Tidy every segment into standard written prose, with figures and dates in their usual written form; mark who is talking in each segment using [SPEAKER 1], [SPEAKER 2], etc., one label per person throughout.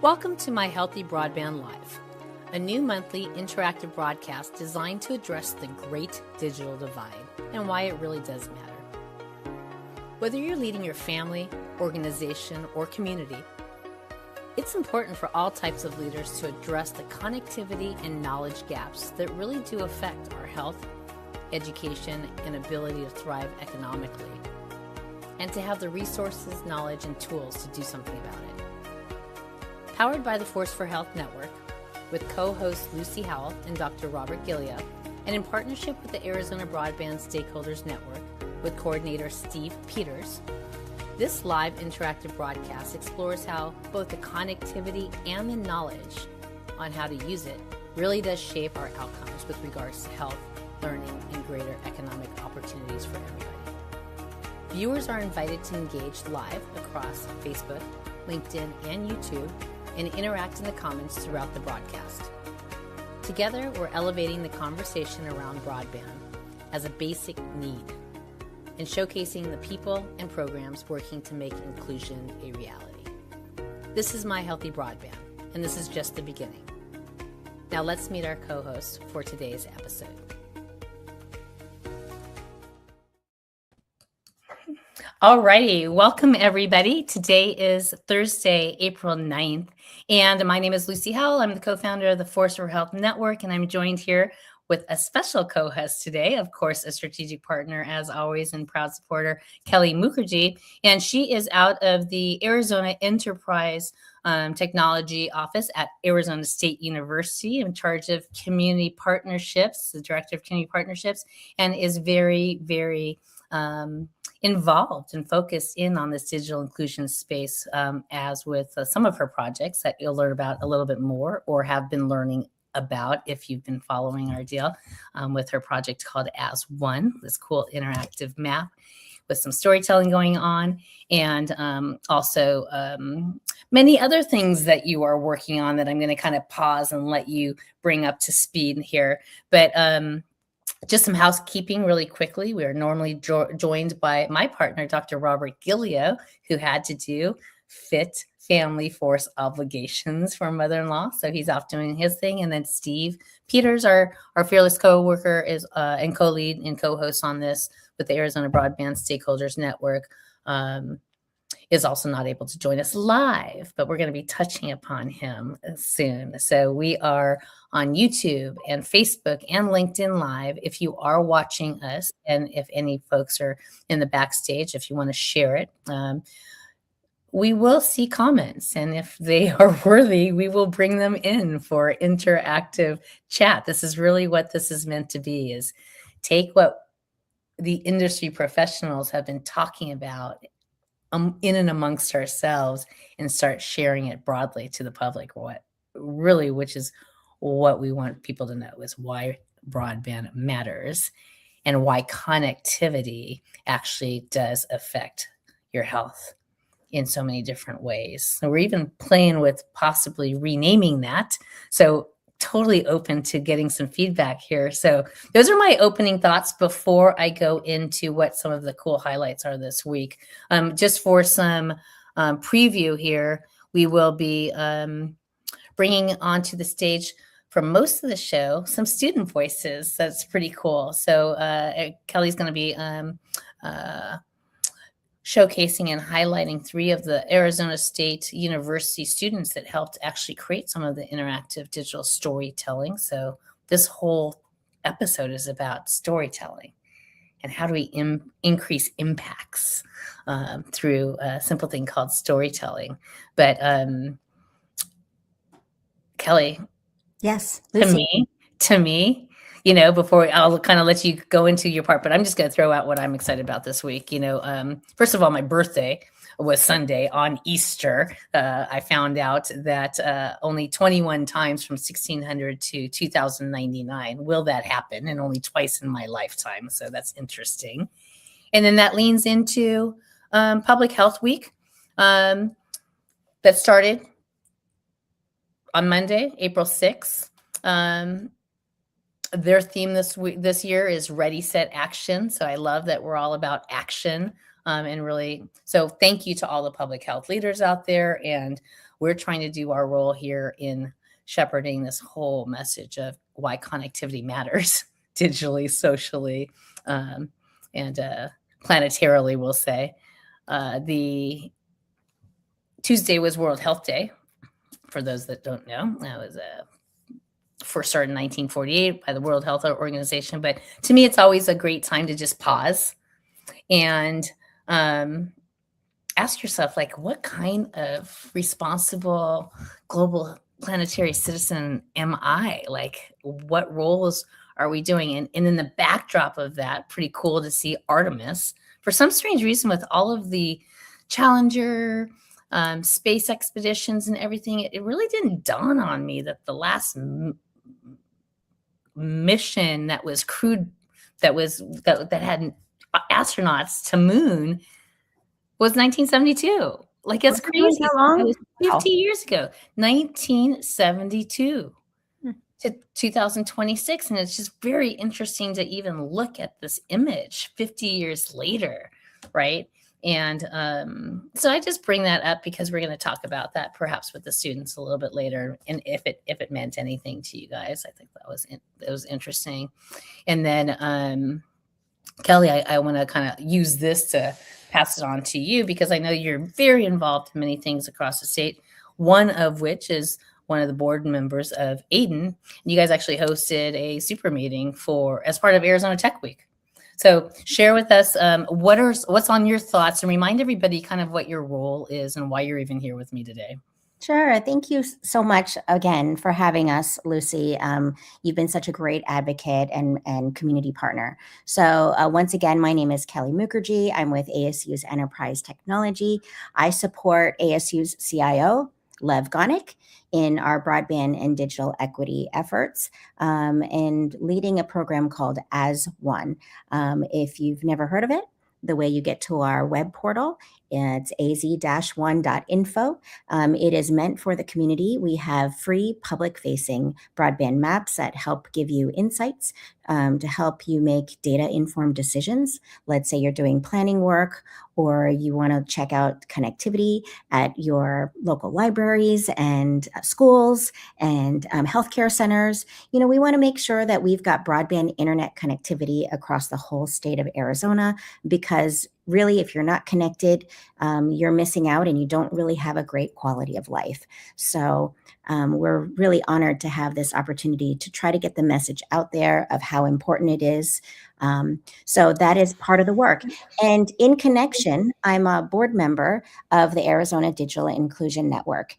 [SPEAKER 1] Welcome to My Healthy Broadband Live, a new monthly interactive broadcast designed to address the great digital divide and why it really does matter. Whether you're leading your family, organization, or community, it's important for all types of leaders to address the connectivity and knowledge gaps that really do affect our health, education, and ability to thrive economically, and to have the resources, knowledge, and tools to do something about it. Powered by the Force for Health Network, with co-hosts Lucy Howell and Dr. Robert Gillia, and in partnership with the Arizona Broadband Stakeholders Network, with coordinator Steve Peters, this live interactive broadcast explores how both the connectivity and the knowledge on how to use it really does shape our outcomes with regards to health, learning, and greater economic opportunities for everybody. Viewers are invited to engage live across Facebook, LinkedIn, and YouTube, and interact in the comments throughout the broadcast. Together, we're elevating the conversation around broadband as a basic need and showcasing the people and programs working to make inclusion a reality. This is My Healthy Broadband, and this is just the beginning. Now let's meet our co-hosts for today's episode. Alrighty, welcome everybody. Today is Thursday, April 9th, and my name is Lucy Howell. I'm the co-founder of the Force for Health Network, and I'm joined here with a special co-host today, of course, a strategic partner, as always, and proud supporter, Kelly Mukherjee, and she is out of the Arizona Enterprise Technology Office at Arizona State University in charge of community partnerships, the director of community partnerships, and is very, very involved and focused in on this digital inclusion space, as with some of her projects that you'll learn about a little bit more or have been learning about if you've been following our deal with her project called AZ-1, this cool interactive map with some storytelling going on, and also many other things that you are working on that I'm going to kind of pause and let you bring up to speed here. But just some housekeeping really quickly. We are normally joined by my partner, Dr. Robert Gillia, who had to do fit family force obligations for mother-in-law. So he's off doing his thing. And then Steve Peters, our fearless co-worker, is and co-lead and co-host on this with the Arizona Broadband Stakeholders Network, is also not able to join us live, but we're going to be touching upon him soon. So we are on YouTube and Facebook and LinkedIn Live. If you are watching us, and if any folks are in the backstage, if you want to share it, we will see comments. And if they are worthy, we will bring them in for interactive chat. This is really what this is meant to be, is take what the industry professionals have been talking about in and amongst ourselves and start sharing it broadly to the public, which is what we want people to know, is why broadband matters and why connectivity actually does affect your health in so many different ways. So we're even playing with possibly renaming that. So totally open to getting some feedback here. So those are my opening thoughts before I go into what some of the cool highlights are this week. Just for some preview here, we will be bringing onto the stage for most of the show some student voices. That's pretty cool. So Kelly's going to be showcasing and highlighting 3 of the Arizona State University students that helped actually create some of the interactive digital storytelling. So this whole episode is about storytelling and how do we increase impacts through a simple thing called storytelling. But Kelly,
[SPEAKER 2] yes,
[SPEAKER 1] to me, before I'll kind of let you go into your part, but I'm just going to throw out what I'm excited about this week. First of all, my birthday was Sunday on Easter. I found out that only 21 times from 1600 to 2099 will that happen, and only twice in my lifetime. So that's interesting. And then that leans into Public Health Week that started on Monday, April 6th. Their theme this year is Ready, Set, Action. So I love that we're all about action And really, so thank you to all the public health leaders out there. And we're trying to do our role here in shepherding this whole message of why connectivity matters digitally, socially, and planetarily, we'll say. The Tuesday was World Health Day. For those that don't know, that was first started in 1948 by the World Health Organization. But to me, it's always a great time to just pause and ask yourself, like, what kind of responsible global planetary citizen am I? Like, what roles are we doing? And in the backdrop of that, pretty cool to see Artemis, for some strange reason, with all of the Challenger space expeditions and everything, it really didn't dawn on me that the last mission that was crewed, that had astronauts to moon, was 1972. Like, it's crazy.
[SPEAKER 2] How long?
[SPEAKER 1] It was 50 years ago, 1972 to 2026. And it's just very interesting to even look at this image 50 years later, right? And so I just bring that up because we're going to talk about that perhaps with the students a little bit later. And if it meant anything to you guys, I think that was interesting. And then Kelly, I want to kind of use this to pass it on to you, because I know you're very involved in many things across the state, one of which is one of the board members of AIDEN. You guys actually hosted a super meeting as part of Arizona Tech Week. So share with us what's on your thoughts, and remind everybody kind of what your role is and why you're even here with me today.
[SPEAKER 2] Sure. Thank you so much again for having us, Lucy. You've been such a great advocate and community partner. So once again, my name is Kelly Mukherjee. I'm with ASU's Enterprise Technology. I support ASU's CIO, Lev Gonik, in our broadband and digital equity efforts, and leading a program called AZ-1. If you've never heard of it, the way you get to our web portal, it's az-1.info. It is meant for the community. We have free public-facing broadband maps that help give you insights to help you make data-informed decisions. Let's say you're doing planning work, or you want to check out connectivity at your local libraries and schools and healthcare centers. You know, we want to make sure that we've got broadband internet connectivity across the whole state of Arizona, because really, if you're not connected, you're missing out and you don't really have a great quality of life. So we're really honored to have this opportunity to try to get the message out there of how important it is. So that is part of the work. And in connection, I'm a board member of the Arizona Digital Inclusion Network.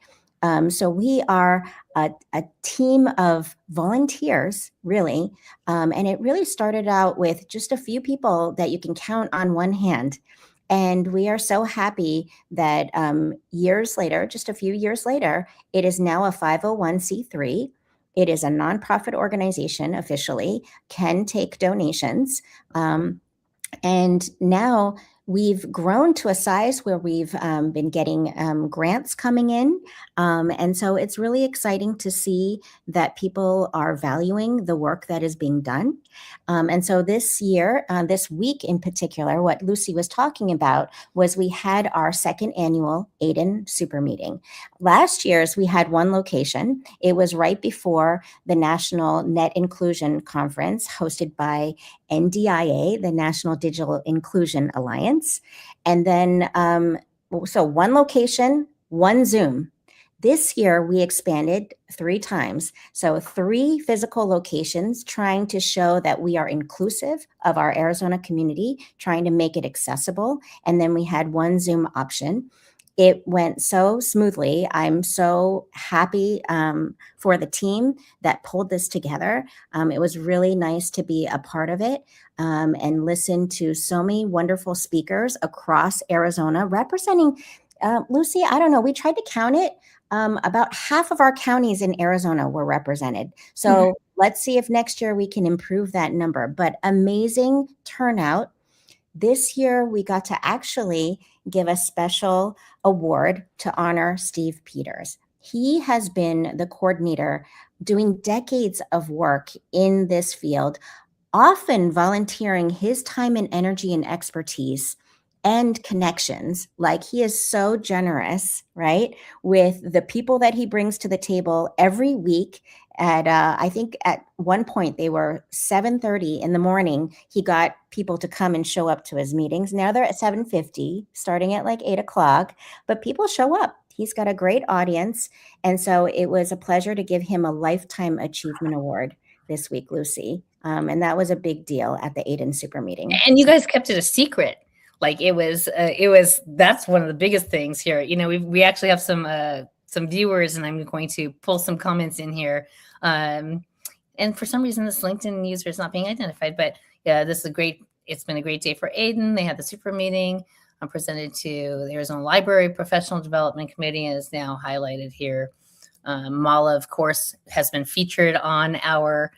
[SPEAKER 2] So we are a team of volunteers, really, and it really started out with just a few people that you can count on one hand. And we are so happy that years later, just a few years later, it is now a 501c3. It is a nonprofit organization officially, can take donations. And now we've grown to a size where we've been getting grants coming in. And so it's really exciting to see that people are valuing the work that is being done. And so this year, this week in particular, what Lucy was talking about was we had our second annual AIDEN Super Meeting. Last year's, we had one location. It was right before the National Net Inclusion Conference hosted by NDIA, the National Digital Inclusion Alliance. And then, so one location, one Zoom. This year, we expanded 3 times. So 3 physical locations, trying to show that we are inclusive of our Arizona community, trying to make it accessible. And then we had one Zoom option. It went so smoothly. I'm so happy for the team that pulled this together. It was really nice to be a part of it and listen to so many wonderful speakers across Arizona representing, Lucy, I don't know, we tried to count it. About half of our counties in Arizona were represented. So let's see if next year we can improve that number. But amazing turnout. This year, we got to actually give a special award to honor Steve Peters. He has been the coordinator doing decades of work in this field, often volunteering his time and energy and expertise and connections. Like, he is so generous, right, with the people that he brings to the table every week. At I think at one point they were 7:30 in the morning. He got people to come and show up to his meetings. Now they're at 7:50, starting at like 8 o'clock. But people show up. He's got a great audience, and so it was a pleasure to give him a Lifetime Achievement Award this week, Lucy. And that was a big deal at the Aiden Super Meeting.
[SPEAKER 1] And you guys kept it a secret. Like, it was that's one of the biggest things here. You know, we actually have some viewers, and I'm going to pull some comments in here. And for some reason, this LinkedIn user is not being identified, but yeah, it's been a great day for Aiden. They had the super meeting. I'm presented to the Arizona Library Professional Development Committee, and is now highlighted here. Mala, of course, has been featured on our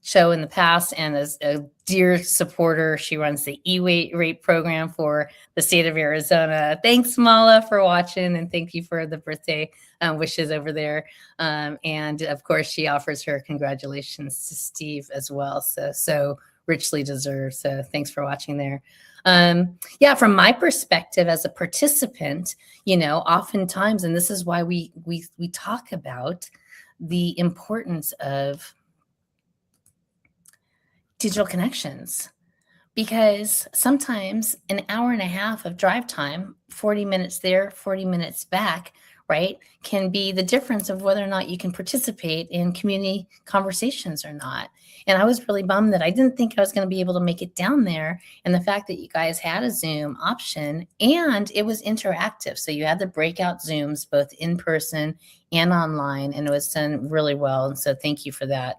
[SPEAKER 1] show in the past, and as a dear supporter, she runs the E-Rate program for the state of Arizona. Thanks, Mala, for watching, and thank you for the birthday wishes over there. And of course, she offers her congratulations to Steve as well. So richly deserved. So thanks for watching there. Yeah, from my perspective as a participant, you know, oftentimes, and this is why we talk about the importance of digital connections, because sometimes an hour and a half of drive time, 40 minutes there, 40 minutes back, right, can be the difference of whether or not you can participate in community conversations or not. And I was really bummed that I didn't think I was going to be able to make it down there. And the fact that you guys had a Zoom option, and it was interactive. So you had the breakout Zooms, both in person and online, and it was done really well. And so thank you for that.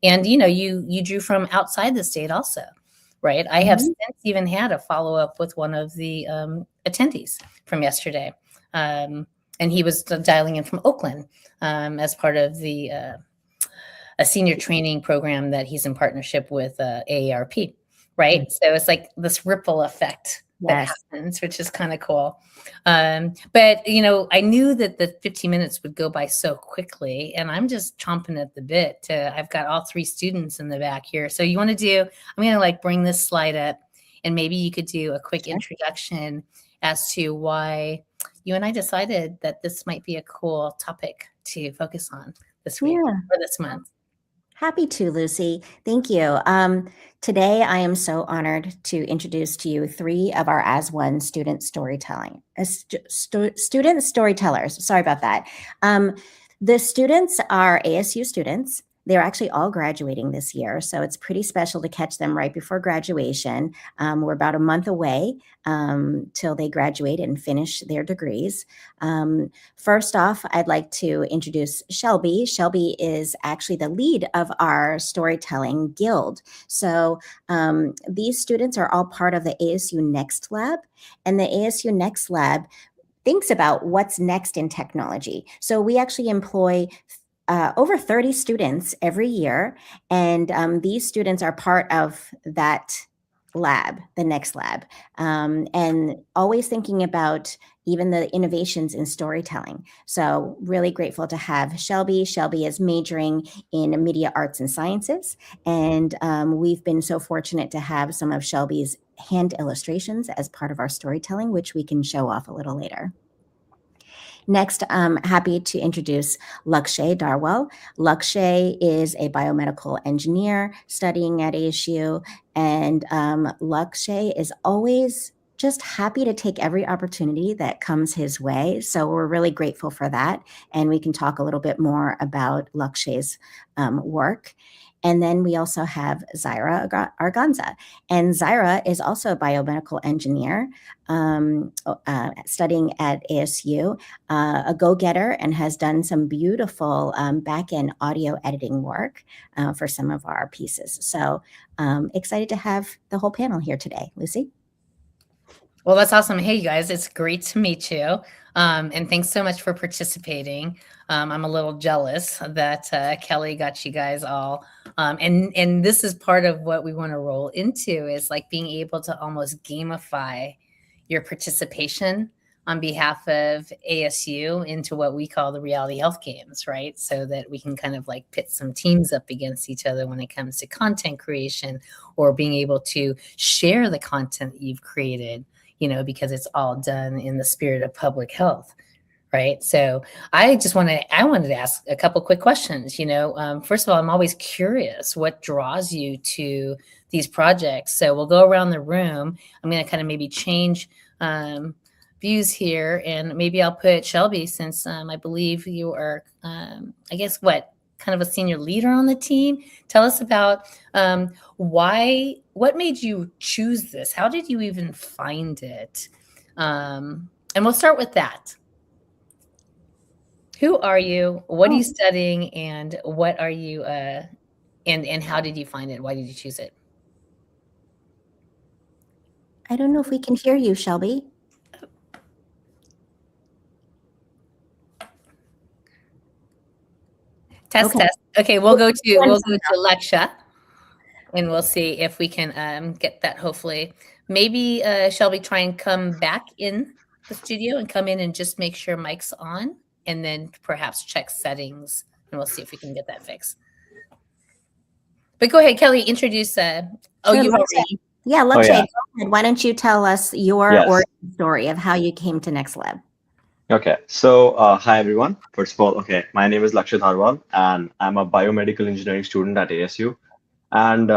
[SPEAKER 1] And, you know, you drew from outside the state also, right? I have since even had a follow-up with one of the attendees from yesterday. And he was dialing in from Oakland as part of a senior training program that he's in partnership with AARP, right? So it's like this ripple effect that happens, which is kind of cool. But, you know, I knew that the 15 minutes would go by so quickly, and I'm just chomping at the bit. I've got all 3 students in the back here. So you want to do, I'm going to like bring this slide up, and maybe you could do a quick introduction as to why you and I decided that this might be a cool topic to focus on this week or this month.
[SPEAKER 2] Happy to, Lucy. Thank you. Today, I am so honored to introduce to you 3 of our AZ-1 student storytellers. Sorry about that. The students are ASU students. They're actually all graduating this year, so it's pretty special to catch them right before graduation. We're about a month away till they graduate and finish their degrees. First off, I'd like to introduce Shelby. Shelby is actually the lead of our storytelling guild. So these students are all part of the ASU Next Lab, and the ASU Next Lab thinks about what's next in technology. So we actually employ over 30 students every year, and these students are part of that lab, the Next Lab, and always thinking about even the innovations in storytelling. So really grateful to have Shelby. Shelby is majoring in media arts and sciences, and we've been so fortunate to have some of Shelby's hand illustrations as part of our storytelling, which we can show off a little later. Next, I'm happy to introduce Lakshya Dharwal. Lakshya is a biomedical engineer studying at ASU, and Lakshya is always just happy to take every opportunity that comes his way. So we're really grateful for that, and we can talk a little bit more about Lakshya's work. And then we also have Czyra Argonza. And Czyra is also a biomedical engineer studying at ASU, a go-getter, and has done some beautiful back-end audio editing work for some of our pieces. So excited to have the whole panel here today. Lucy?
[SPEAKER 1] Well, that's awesome. Hey, you guys, it's great to meet you. And thanks so much for participating. I'm a little jealous that Kelly got you guys all. And this is part of what we want to roll into, is like being able to almost gamify your participation on behalf of ASU into what we call the reality health games, right? So that we can kind of like pit some teams up against each other when it comes to content creation or being able to share the content that you've created, because it's all done in the spirit of public health. Right. So I wanted to ask a couple quick questions. First of all, I'm always curious what draws you to these projects. So we'll go around the room. I'm going to kind of maybe change views here, and maybe I'll put Shelby, since I believe you are, I guess, kind of a senior leader on the team. Tell us about what made you choose this? How did you even find it? And we'll start with that. Who are you? What are you studying? And what are you, and how did you find it? Why did you choose it?
[SPEAKER 2] I don't know if we can hear you, Shelby.
[SPEAKER 1] Test. Okay, we'll go to Lakshya, and we'll see if we can get that. Hopefully, maybe Shelby, try and come back in the studio and come in and just make sure mic's on, and then perhaps check settings, and we'll see if we can get that fixed. But go ahead, Kelly, introduce.
[SPEAKER 2] Sure, you've already. Yeah, Lakshya, go ahead. Why don't you tell us your origin story of how you came to Next Lab?
[SPEAKER 3] Okay, so hi everyone. First of all, my name is Lakshya Dharwal, and I'm a biomedical engineering student at ASU. And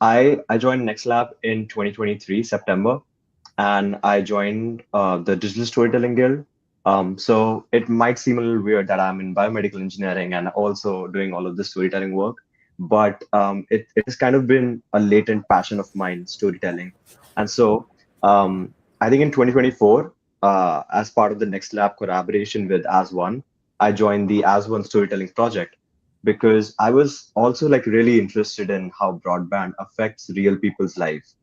[SPEAKER 3] I joined Next Lab in 2023, September, and I joined the Digital Storytelling Guild. So it might seem a little weird that I'm in biomedical engineering and also doing all of this storytelling work, but it has kind of been a latent passion of mine, storytelling. And so I think in 2024, as part of the Next Lab collaboration with AZ-1, I joined the AZ-1 storytelling project because I was also like really interested in how broadband affects real people's lives.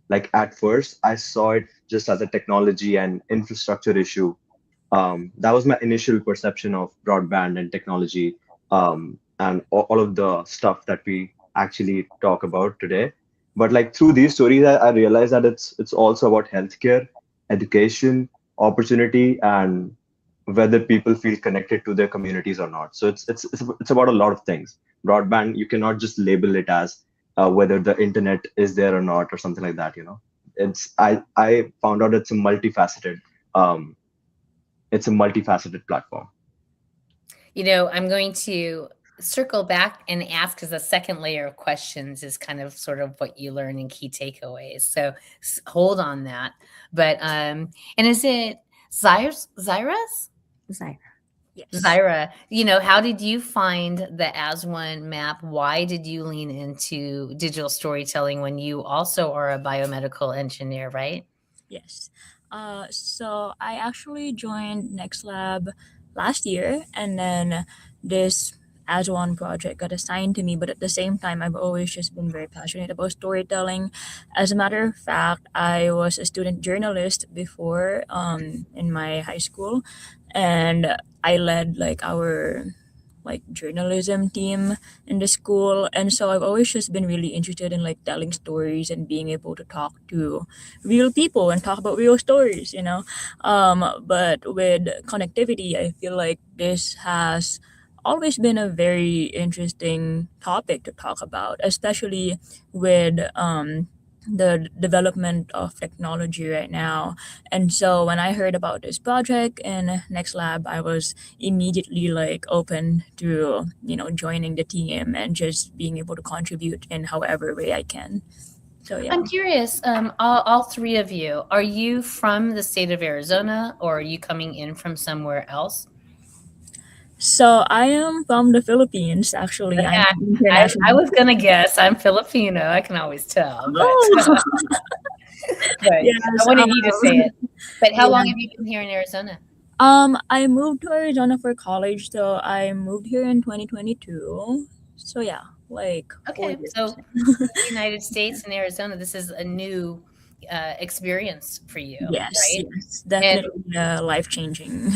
[SPEAKER 3] Like at first, I saw it just as a technology and infrastructure issue. That was my initial perception of broadband and technology, and all of the stuff that we actually talk about today. But like through these stories, I realized that it's also about healthcare, education, opportunity, and whether people feel connected to their communities or not. So it's about a lot of things. Broadband, you cannot just label it as whether the internet is there or not or something like that. I found out it's a multifaceted platform.
[SPEAKER 1] I'm going to circle back and ask, as a second layer of questions is kind of sort of what you learn in key takeaways. So hold on that. But and is it Zyra's?
[SPEAKER 2] Zyra.
[SPEAKER 1] Yes. Zyra, how did you find the AZ-1 map? Why did you lean into digital storytelling when you also are a biomedical engineer, right?
[SPEAKER 4] Yes. So I actually joined Next Lab last year, and then this AZ-1 project got assigned to me. But at the same time, I've always just been very passionate about storytelling. As a matter of fact, I was a student journalist before in my high school, and I led like our journalism team in the school. And so I've always just been really interested in like telling stories and being able to talk to real people and talk about real stories, but with connectivity, I feel like this has always been a very interesting topic to talk about, especially with the development of technology right now. And so when I heard about this project in Next Lab, I was immediately like open to, joining the team and just being able to contribute in however way I can. So yeah.
[SPEAKER 1] I'm curious, all three of you, are you from the state of Arizona, or are you coming in from somewhere else?
[SPEAKER 4] So I am from the Philippines, actually.
[SPEAKER 1] I was going to guess. I'm Filipino. I can always tell. But, but yes, I wanted you to say it. But how long have you been here in Arizona?
[SPEAKER 4] I moved to Arizona for college. So I moved here in 2022. So yeah, like.
[SPEAKER 1] Okay, so the United States and Arizona, this is a new experience for you.
[SPEAKER 4] Yes,
[SPEAKER 1] right?
[SPEAKER 4] Yes, definitely a life-changing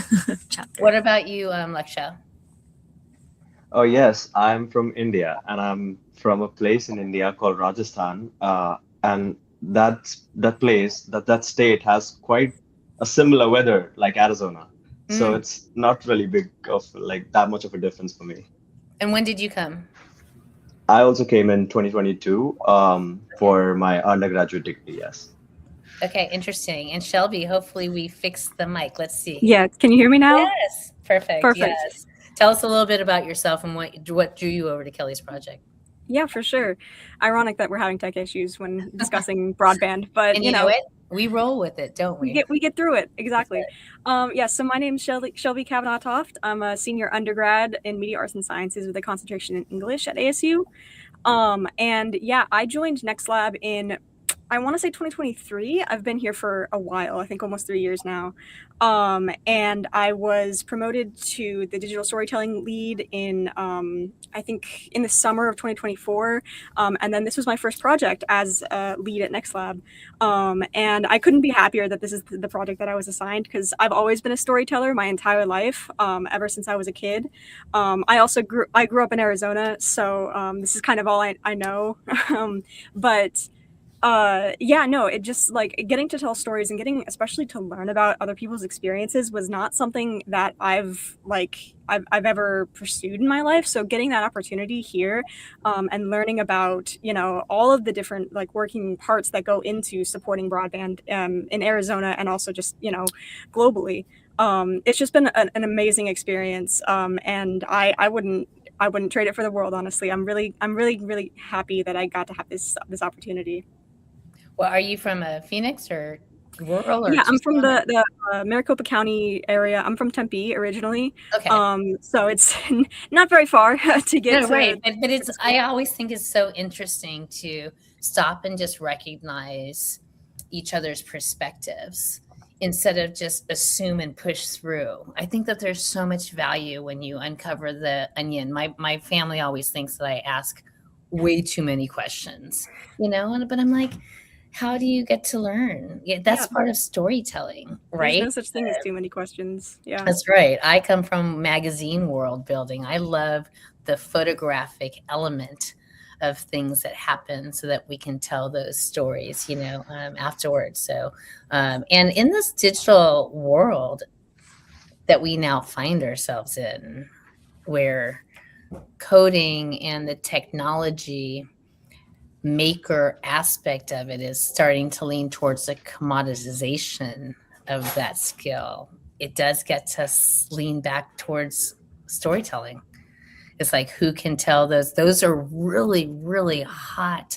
[SPEAKER 4] chapter.
[SPEAKER 1] What about you, Lakshya?
[SPEAKER 3] Oh yes, I'm from India, and I'm from a place in India called Rajasthan, and that state has quite a similar weather like Arizona. So
[SPEAKER 1] Mm.
[SPEAKER 3] it's not really big of like that much of a difference for me.
[SPEAKER 1] And when did you come?
[SPEAKER 3] I also came in 2022 for my undergraduate degree, yes.
[SPEAKER 1] Okay, interesting. And Shelby, hopefully we fixed the mic. Let's see.
[SPEAKER 5] Yeah, can you hear me now?
[SPEAKER 1] Yes, perfect.
[SPEAKER 5] Perfect.
[SPEAKER 1] Yes. Tell us a little bit about yourself and what drew you over to Kelly's project.
[SPEAKER 5] Yeah, for sure. Ironic that we're having tech issues when discussing broadband, but
[SPEAKER 1] And you know it, we roll with it, don't we?
[SPEAKER 5] we get through it. Exactly. Yeah, so my name's Shelby Cavanaugh Toft. I'm a senior undergrad in media arts and sciences with a concentration in English at ASU. And yeah, I joined Next Lab in, I want to say 2023. I've been here for a while, I think almost 3 years now. And I was promoted to the digital storytelling lead in, I think in the summer of 2024. And then this was my first project as a lead at Next Lab. And I couldn't be happier that this is the project that I was assigned, because I've always been a storyteller my entire life, ever since I was a kid. I grew up in Arizona, so this is kind of all I know. But yeah, no, it just like getting to tell stories and getting especially to learn about other people's experiences was not something that I've ever pursued in my life. So getting that opportunity here, and learning about, all of the different like working parts that go into supporting broadband in Arizona, and also just, globally. It's just been an amazing experience. And I wouldn't trade it for the world, honestly. I'm really happy that I got to have this opportunity.
[SPEAKER 1] Well, are you from Phoenix or rural? Or
[SPEAKER 5] yeah, I'm from the Maricopa County area. I'm from Tempe originally.
[SPEAKER 1] Okay.
[SPEAKER 5] So it's not very far to get to.
[SPEAKER 1] Right. But it's, I always think it's so interesting to stop and just recognize each other's perspectives instead of just assume and push through. I think that there's so much value when you uncover the onion. My family always thinks that I ask way too many questions, but I'm like, how do you get to learn? Yeah, that's part of storytelling, right?
[SPEAKER 5] There's no such thing as too many questions. Yeah,
[SPEAKER 1] that's right. I come from magazine world building. I love the photographic element of things that happen so that we can tell those stories, afterwards. So, and in this digital world that we now find ourselves in, where coding and the technology maker aspect of it is starting to lean towards the commoditization of that skill, it does get to lean back towards storytelling. It's like, who can tell those are really, really hot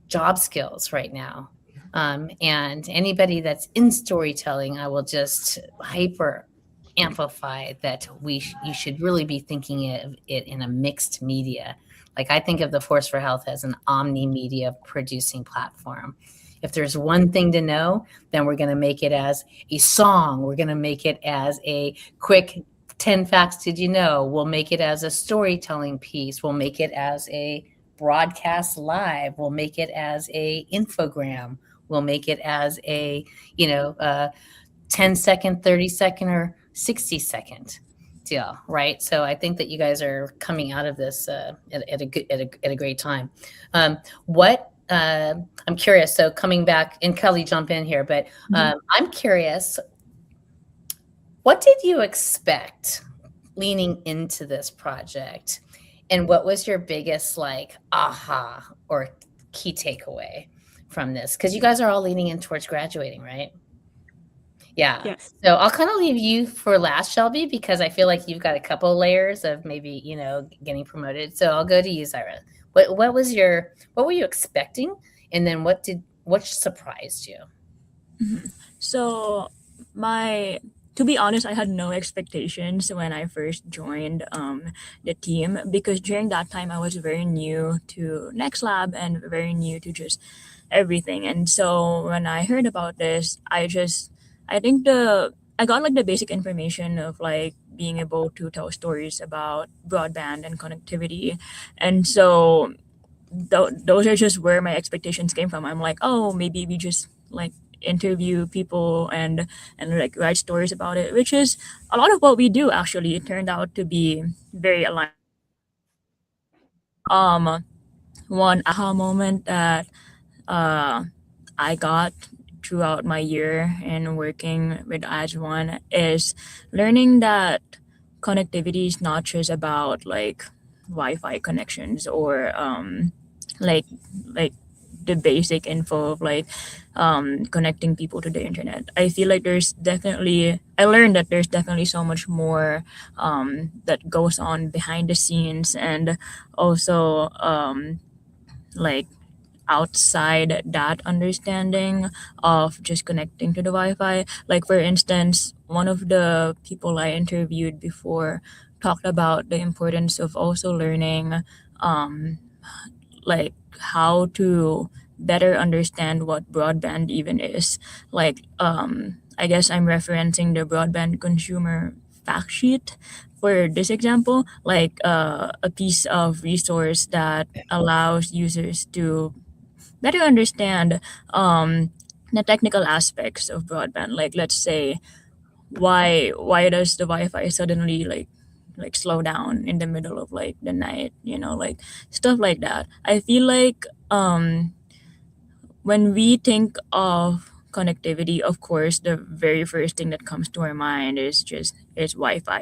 [SPEAKER 1] job skills right now. And anybody that's in storytelling, I will just hyper amplify that you should really be thinking of it in a mixed media. Like, I think of the Force for Health as an omni-media producing platform. If there's one thing to know, then we're going to make it as a song. We're going to make it as a quick 10 facts did you know. We'll make it as a storytelling piece. We'll make it as a broadcast live. We'll make it as a infogram. We'll make it as a 10-second, 30-second, or 60-second deal, right? So I think that you guys are coming out of this at a great time. I'm curious. So coming back, and Kelly, jump in here, but I'm curious. What did you expect leaning into this project, and what was your biggest aha or key takeaway from this? Because you guys are all leaning in towards graduating, right? Yeah. Yes. So I'll kind of leave you for last, Shelby, because I feel like you've got a couple layers of maybe, getting promoted. So I'll go to you, Czyra. What were you expecting? And then what surprised you?
[SPEAKER 4] Mm-hmm. So to be honest, I had no expectations when I first joined the team, because during that time I was very new to Next Lab and very new to just everything. And so when I heard about this, I got the basic information of being able to tell stories about broadband and connectivity. And so those are just where my expectations came from. I'm like, oh, maybe we just interview people and write stories about it, which is a lot of what we do. Actually, it turned out to be very aligned. One aha moment that I got throughout my year in working with AZ-1 is learning that connectivity is not just about like Wi-Fi connections or like like the basic info of like connecting people to the internet. I feel like I learned that there's definitely so much more that goes on behind the scenes, and also like outside that understanding of just connecting to the Wi-Fi. Like for instance, one of the people I interviewed before talked about the importance of also learning um, like how to better understand what broadband even is. Like I guess I'm referencing the broadband consumer fact sheet for this example, like a piece of resource that allows users to better understand the technical aspects of broadband. Like let's say why does the Wi-Fi suddenly like slow down in the middle of like the night, like stuff like that. I feel like when we think of connectivity, of course the very first thing that comes to our mind is Wi-Fi,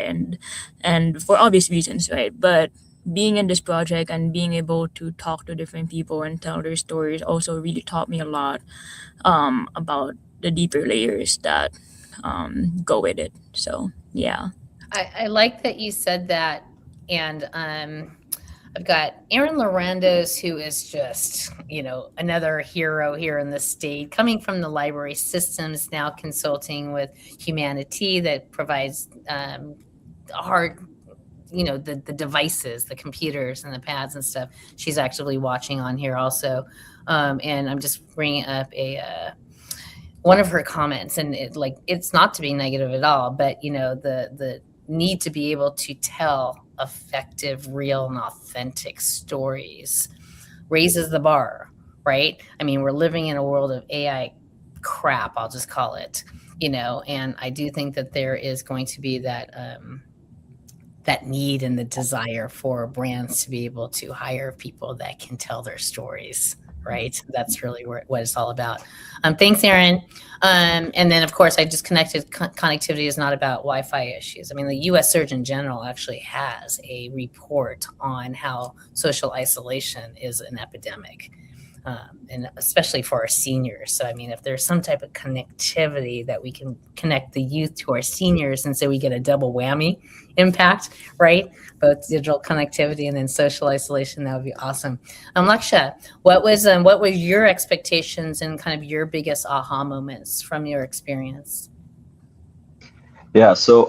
[SPEAKER 4] and for obvious reasons, right? But being in this project and being able to talk to different people and tell their stories also really taught me a lot about the deeper layers that go with it. So yeah.
[SPEAKER 1] I like that you said that. And I've got Aaron Lorandos, who is just, another hero here in the state, coming from the library systems, now consulting with Humanity that provides hard, the devices, the computers and the pads and stuff. She's actively watching on here also. And I'm just bringing up one of her comments, and it's not to be negative at all, but the need to be able to tell effective, real, and authentic stories raises the bar, right? I mean, we're living in a world of AI crap, I'll just call it, and I do think that there is going to be that need and the desire for brands to be able to hire people that can tell their stories, right? That's really what it's all about. Thanks, Aaron. And then, of course, I just connected. Connectivity is not about Wi-Fi issues. I mean, the U.S. Surgeon General actually has a report on how social isolation is an epidemic, and especially for our seniors. So, I mean, if there's some type of connectivity that we can connect the youth to our seniors, and so we get a double whammy impact, right? Both digital connectivity and then social isolation, that would be awesome. Lakshya, what were your expectations and kind of your biggest aha moments from your experience?
[SPEAKER 3] Yeah, so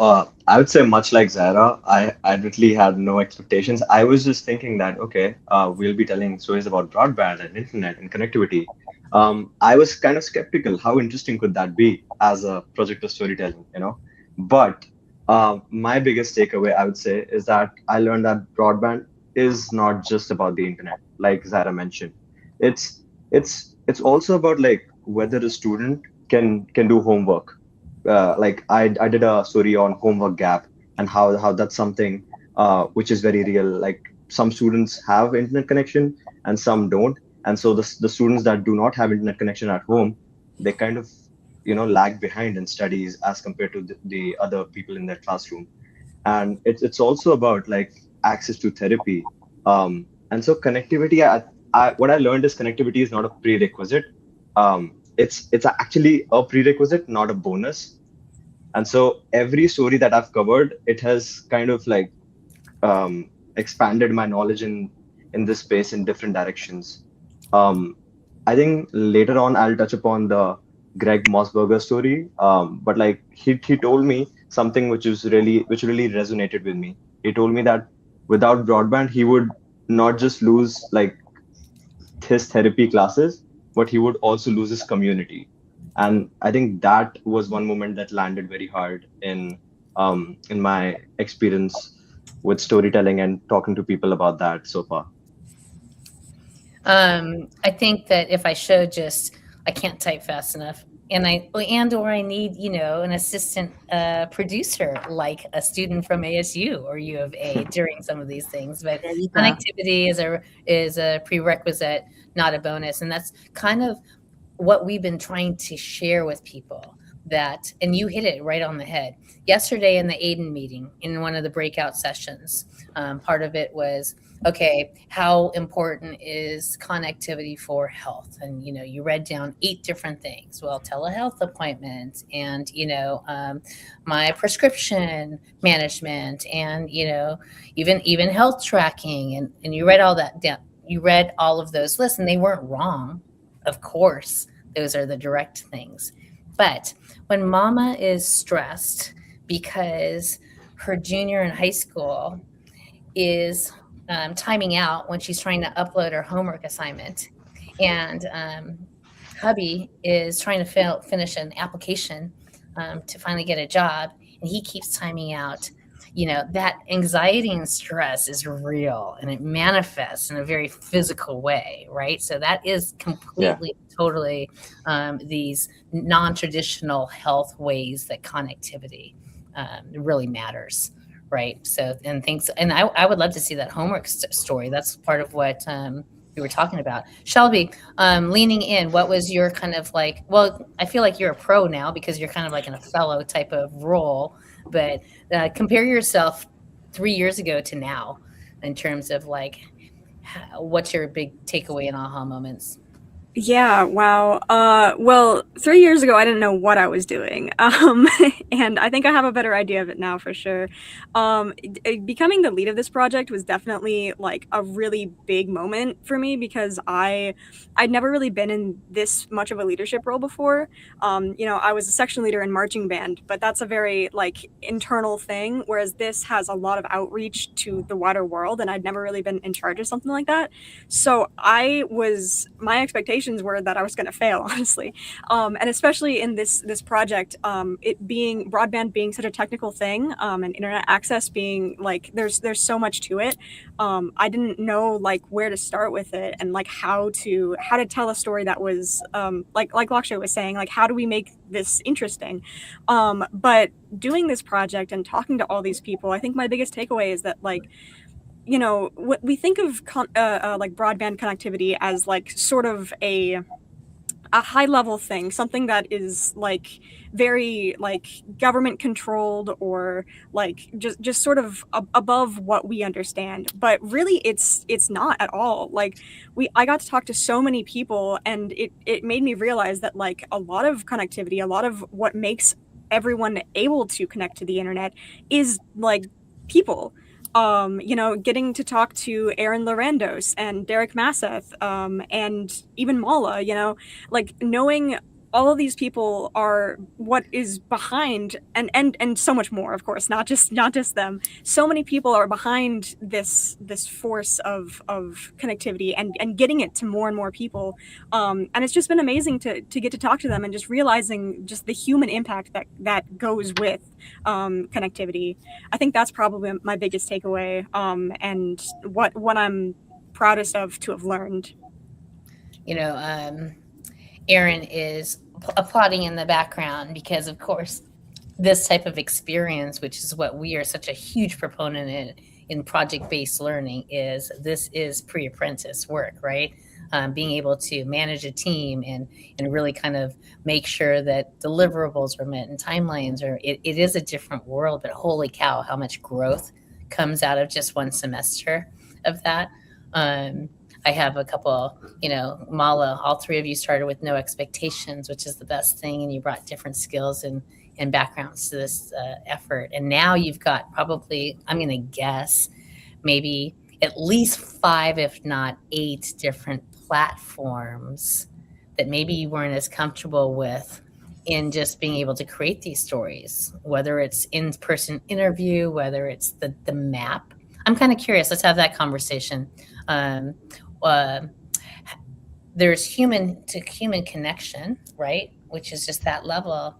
[SPEAKER 3] I would say much like Zara, I literally had no expectations. I was just thinking that, okay, we'll be telling stories about broadband and internet and connectivity. I was kind of skeptical. How interesting could that be as a project of storytelling, But my biggest takeaway, I would say, is that I learned that broadband is not just about the internet, like Zara mentioned. It's also about like whether a student can do homework. Like I did a story on homework gap and how that's something which is very real. Like some students have internet connection and some don't, and so the students that do not have internet connection at home, they kind of lag behind in studies as compared to the other people in their classroom. And it's also about like access to therapy. And so connectivity, what I learned is connectivity is not a prerequisite. It's actually a prerequisite, not a bonus. And so every story that I've covered, it has kind of like expanded my knowledge in this space in different directions. I think later on I'll touch upon the Greg Mossberger story, but like he told me something which really resonated with me. He told me that without broadband, he would not just lose like his therapy classes, but he would also lose his community. And I think that was one moment that landed very hard in my experience with storytelling and talking to people about that so far.
[SPEAKER 1] I think that if I show I can't type fast enough, or I need, an assistant producer like a student from ASU or U of A during some of these things. But connectivity is a prerequisite, not a bonus, and that's kind of what we've been trying to share with people that, and you hit it right on the head. Yesterday in the Aiden meeting, in one of the breakout sessions, part of it was, okay, how important is connectivity for health? And, you read down 8 different things. Well, telehealth appointments and, my prescription management and, even health tracking. And you read all that down. You read all of those lists, and they weren't wrong. Of course, those are the direct things. But when mama is stressed because her junior in high school is timing out when she's trying to upload her homework assignment, and hubby is trying to finish an application to finally get a job, and he keeps timing out, that anxiety and stress is real, and it manifests in a very physical way, right? So that is completely, totally these non-traditional health ways that connectivity really matters, right? So, and things, and I would love to see that homework story. That's part of what we were talking about. Shelby, leaning in, what was your kind of like, well, I feel like you're a pro now because you're kind of like in a fellow type of role, but compare yourself 3 years ago to now in terms of like, what's your big takeaway and aha moments?
[SPEAKER 5] Yeah, wow. Well, 3 years ago, I didn't know what I was doing. And I think I have a better idea of it now for sure. Becoming the lead of this project was definitely like a really big moment for me because I'd never really been in this much of a leadership role before. I was a section leader in marching band, but that's a very like internal thing, whereas this has a lot of outreach to the wider world, and I'd never really been in charge of something like that. So my expectations were that I was going to fail, honestly. And especially in this project, it being broadband being such a technical thing, and internet access being like, there's so much to it. I didn't know like where to start with it and like how to tell a story that was like Lakshya was saying, like, how do we make this interesting? But doing this project and talking to all these people, I think my biggest takeaway is that like, we think of like broadband connectivity as like sort of a high level thing, something that is like very like government controlled or like just sort of above what we understand. But really it's not at all. Like I got to talk to so many people, and it made me realize that like a lot of connectivity, a lot of what makes everyone able to connect to the internet is like people. Getting to talk to Aaron Larandos and Derek Masseth, and even Mala, like knowing all of these people are what is behind, and so much more, of course, not just them. So many people are behind this force of connectivity and getting it to more and more people. And it's just been amazing to get to talk to them and just realizing just the human impact that goes with connectivity. I think that's probably my biggest takeaway, and what I'm proudest of to have learned.
[SPEAKER 1] Aaron is applauding in the background because, of course, this type of experience, which is what we are such a huge proponent in project-based learning, is pre-apprentice work, right? Being able to manage a team and really kind of make sure that deliverables are met and timelines are. It is a different world, but holy cow, how much growth comes out of just one semester of that. I have a couple, Mala, all 3 of you started with no expectations, which is the best thing. And you brought different skills and backgrounds to this effort. And now you've got probably, I'm going to guess, maybe at least 5, if not 8 different platforms that maybe you weren't as comfortable with in just being able to create these stories, whether it's in-person interview, whether it's the map. I'm kind of curious. Let's have that conversation. There's human to human connection, right? Which is just that level.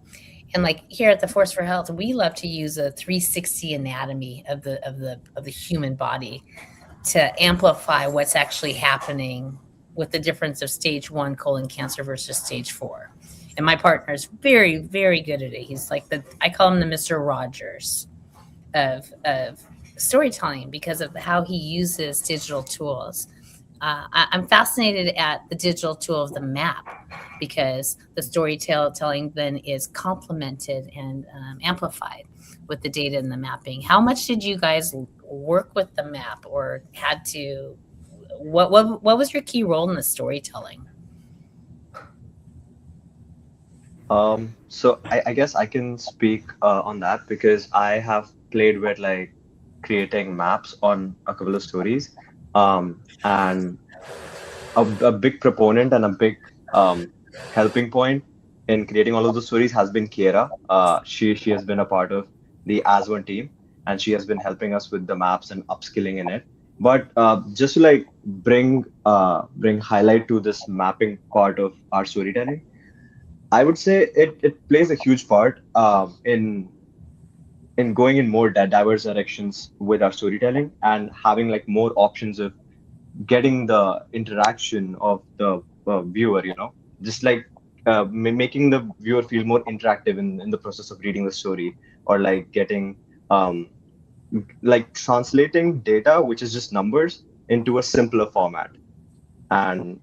[SPEAKER 1] And like here at the Force for Health, we love to use a 360 anatomy of the human body to amplify what's actually happening with the difference of stage 1 colon cancer versus stage 4. And my partner is very, very good at it. He's like I call him the Mr. Rogers of storytelling because of how he uses digital tools. I'm fascinated at the digital tool of the map because the storytelling then is complemented and amplified with the data and the mapping. How much did you guys work with the map, or had to? What was your key role in the storytelling?
[SPEAKER 3] So I guess I can speak on that because I have played with like creating maps on a couple of stories. And a big proponent and a big helping point in creating all of those stories has been Kiera. She has been a part of the AZ-1 team, and she has been helping us with the maps and upskilling in it. But just to like bring highlight to this mapping part of our storytelling, I would say it plays a huge part in going in more diverse directions with our storytelling and having like more options of getting the interaction of the viewer, just like making the viewer feel more interactive in the process of reading the story, or like getting um, like translating data, which is just numbers, into a simpler format. And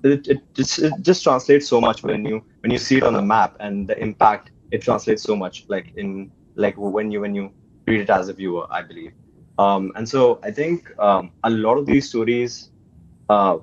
[SPEAKER 3] it just translates so much when you see it on the map, and the impact it translates so much like in like when you read it as a viewer, I believe. And so I think a lot of these stories, uh,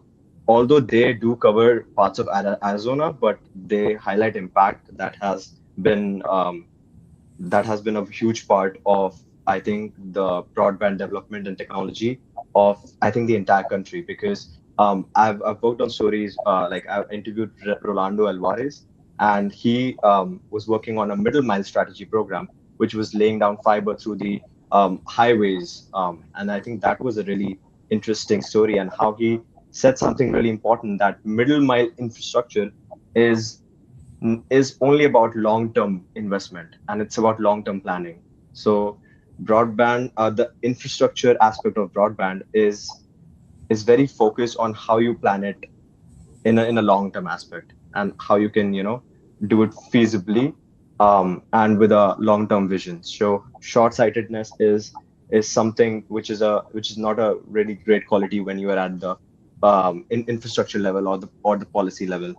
[SPEAKER 3] although they do cover parts of Arizona, but they highlight impact that has been a huge part of, I think, the broadband development and technology of, I think, the entire country. Because I've worked on stories, like I've interviewed Rolando Alvarez, and he was working on a middle mile strategy program, which was laying down fiber through the highways. And I think that was a really interesting story, and how he said something really important, that middle mile infrastructure is is only about long-term investment, and it's about long-term planning. So broadband, the infrastructure aspect of broadband is very focused on how you plan it in a long-term aspect, and how you can do it feasibly, and with a long-term vision. So short-sightedness is something which is not a really great quality when you are at the infrastructure level, or the policy level,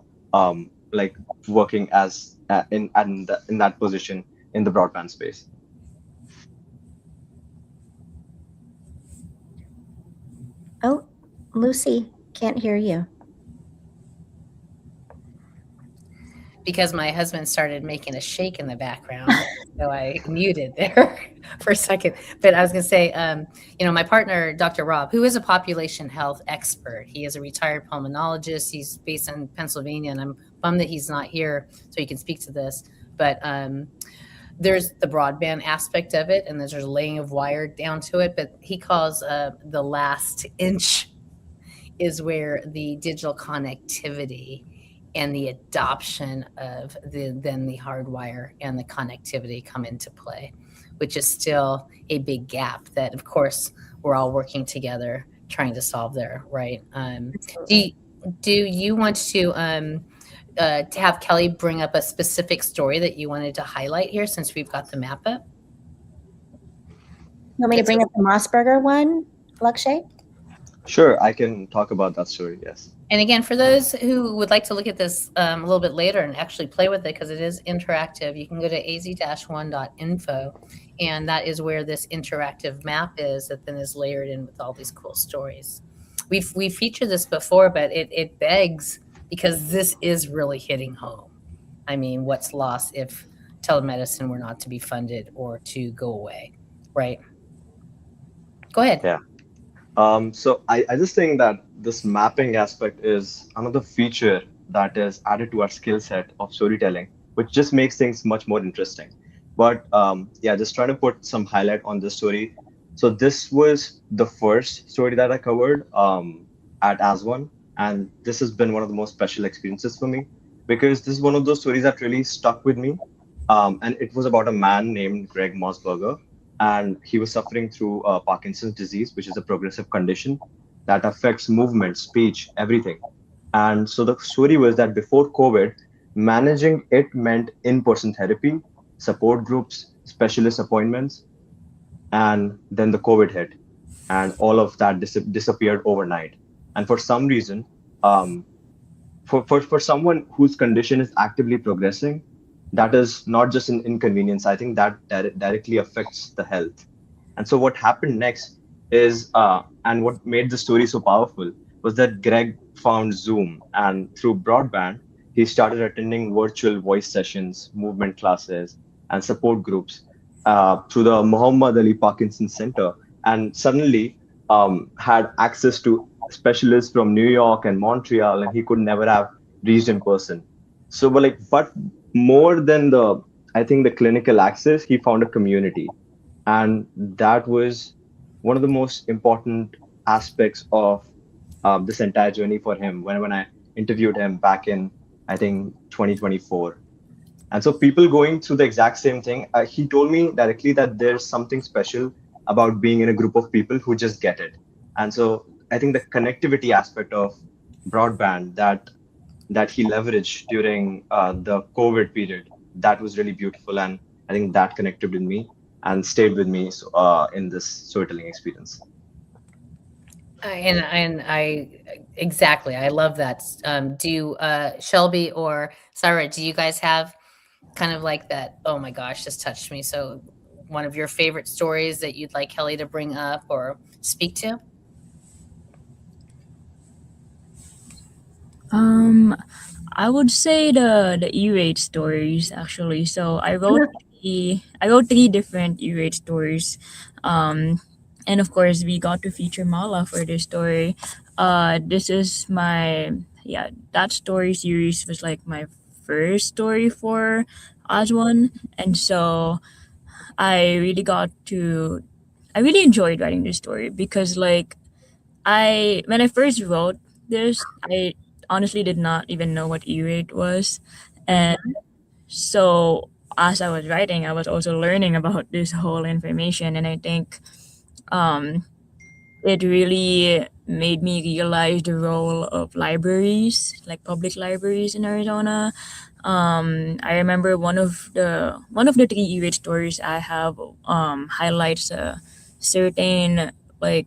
[SPEAKER 3] like working as in that position in the broadband space.
[SPEAKER 2] Oh, Lucy, can't hear you.
[SPEAKER 1] Because my husband started making a shake in the background, so I muted there for a second. But I was going to say, my partner, Dr. Rob, who is a population health expert, he is a retired pulmonologist. He's based in Pennsylvania, and I'm bummed that he's not here so he can speak to this. But there's the broadband aspect of it, and there's a laying of wire down to it. But he calls the last inch is where the digital connectivity and the adoption of the hardwire and the connectivity come into play, which is still a big gap that, of course, we're all working together trying to solve there, right? Do you want to have Kelly bring up a specific story that you wanted to highlight here, since we've got the map up?
[SPEAKER 2] You want me to bring up the Mossberger one, Lakshya?
[SPEAKER 3] Sure, I can talk about that story. Yes.
[SPEAKER 1] And again, for those who would like to look at this a little bit later and actually play with it, because it is interactive, you can go to az-1.info, and that is where this interactive map is that then is layered in with all these cool stories. We've featured this before, but it begs, because this is really hitting home. I mean, what's lost if telemedicine were not to be funded or to go away, right? Go ahead.
[SPEAKER 3] Yeah. So I just think that this mapping aspect is another feature that is added to our skill set of storytelling, which just makes things much more interesting. But just trying to put some highlight on this story. So this was the first story that I covered at AZ-1, and this has been one of the most special experiences for me, because this is one of those stories that really stuck with me. And it was about a man named Greg Mossberger, and he was suffering through Parkinson's disease, which is a progressive condition that affects movement, speech, everything. And so the story was that before COVID, managing it meant in-person therapy, support groups, specialist appointments, and then the COVID hit, and all of that disappeared overnight. And for some reason, for someone whose condition is actively progressing, that is not just an inconvenience. I think that directly affects the health. And so what happened next is, and what made the story so powerful was that Greg found Zoom, and through broadband, he started attending virtual voice sessions, movement classes, and support groups through the Muhammad Ali Parkinson Center, and suddenly had access to specialists from New York and Montreal, and he could never have reached in person. So, but more than I think the clinical access, he found a community, and that was one of the most important aspects of this entire journey for him. When I interviewed him back in, I think, 2024. And so people going through the exact same thing, he told me directly that there's something special about being in a group of people who just get it. And so I think the connectivity aspect of broadband that he leveraged during the COVID period, that was really beautiful. And I think that connected with me and stayed with me in this storytelling experience.
[SPEAKER 1] And I exactly, I love that. Do Shelby or Sarah, do you guys have kind of like that? Oh my gosh, this touched me. So, one of your favorite stories that you'd like Kelly to bring up or speak to?
[SPEAKER 4] I would say the E-rate stories actually. So I wrote three different E-rate stories. And of course we got to feature Mala for this story. This is that story series was like my first story for AZ-1, and so I really enjoyed writing this story because when I first wrote this, I honestly did not even know what E-rate was. And so as I was writing, I was also learning about this whole information. And I think it really made me realize the role of libraries, like public libraries in Arizona. I remember one of the three E-rate stories I have highlights a certain like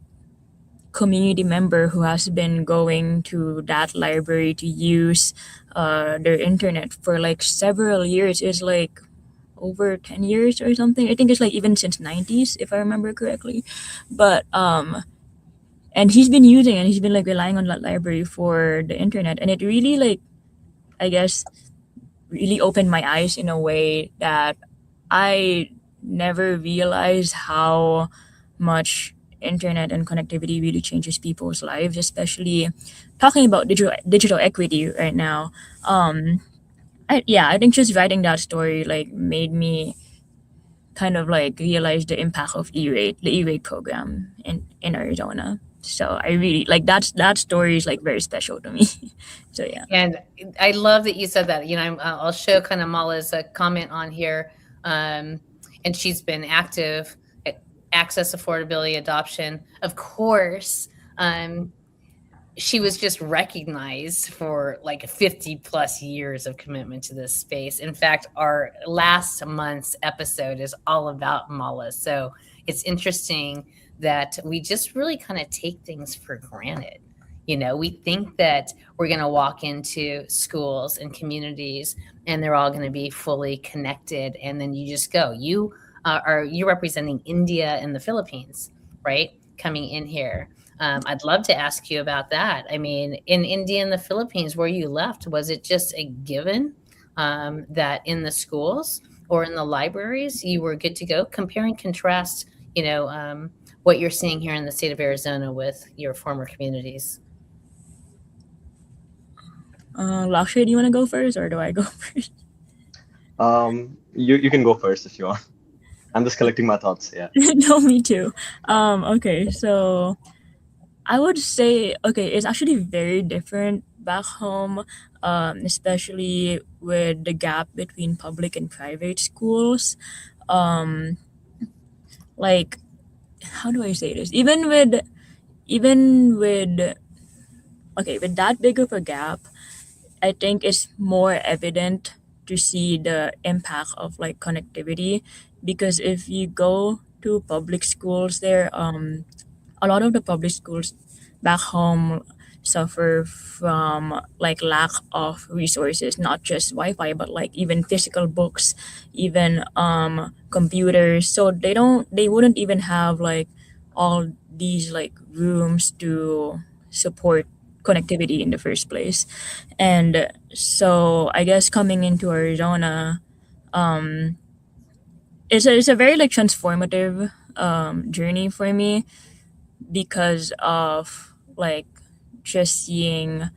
[SPEAKER 4] community member who has been going to that library to use their internet for like several years. It's like over 10 years or something. I think it's like even since 90s if I remember correctly. But and he's been like relying on that library for the internet, and it really like I guess really opened my eyes in a way that I never realized how much internet and connectivity really changes people's lives, especially talking about digital equity right now. I think just writing that story like made me kind of like realize the impact of the E-rate program in Arizona. So I really like that story is like very special to me. So yeah.
[SPEAKER 1] And I love that you said that. You know, I'll show kind of Mala's comment on here, and she's been active at access, affordability, adoption. Of course, she was just recognized for like 50 plus years of commitment to this space. In fact, our last month's episode is all about Mala. So it's interesting that we just really kind of take things for granted. You know, we think that we're going to walk into schools and communities and they're all going to be fully connected. And then you just go. You're representing India and the Philippines, right? Coming in here. I'd love to ask you about that. I mean, in India and the Philippines, where you left, was it just a given that in the schools or in the libraries you were good to go? Compare and contrast, you know, what you're seeing here in the state of Arizona with your former communities.
[SPEAKER 4] Lakshya, do you want to go first or do I go first?
[SPEAKER 3] You can go first if you want. I'm just collecting my thoughts. Yeah.
[SPEAKER 4] No, me too. Okay, so I would say, it's actually very different back home, especially with the gap between public and private schools. Like, how do I say this? Even with with that big of a gap, I think it's more evident to see the impact of like connectivity, because if you go to public schools there, a lot of the public schools back home suffer from like lack of resources, not just Wi-Fi, but like even physical books, even computers. So they wouldn't even have like all these like rooms to support connectivity in the first place. And so I guess coming into Arizona, um, it's a very like transformative journey for me because of like just seeing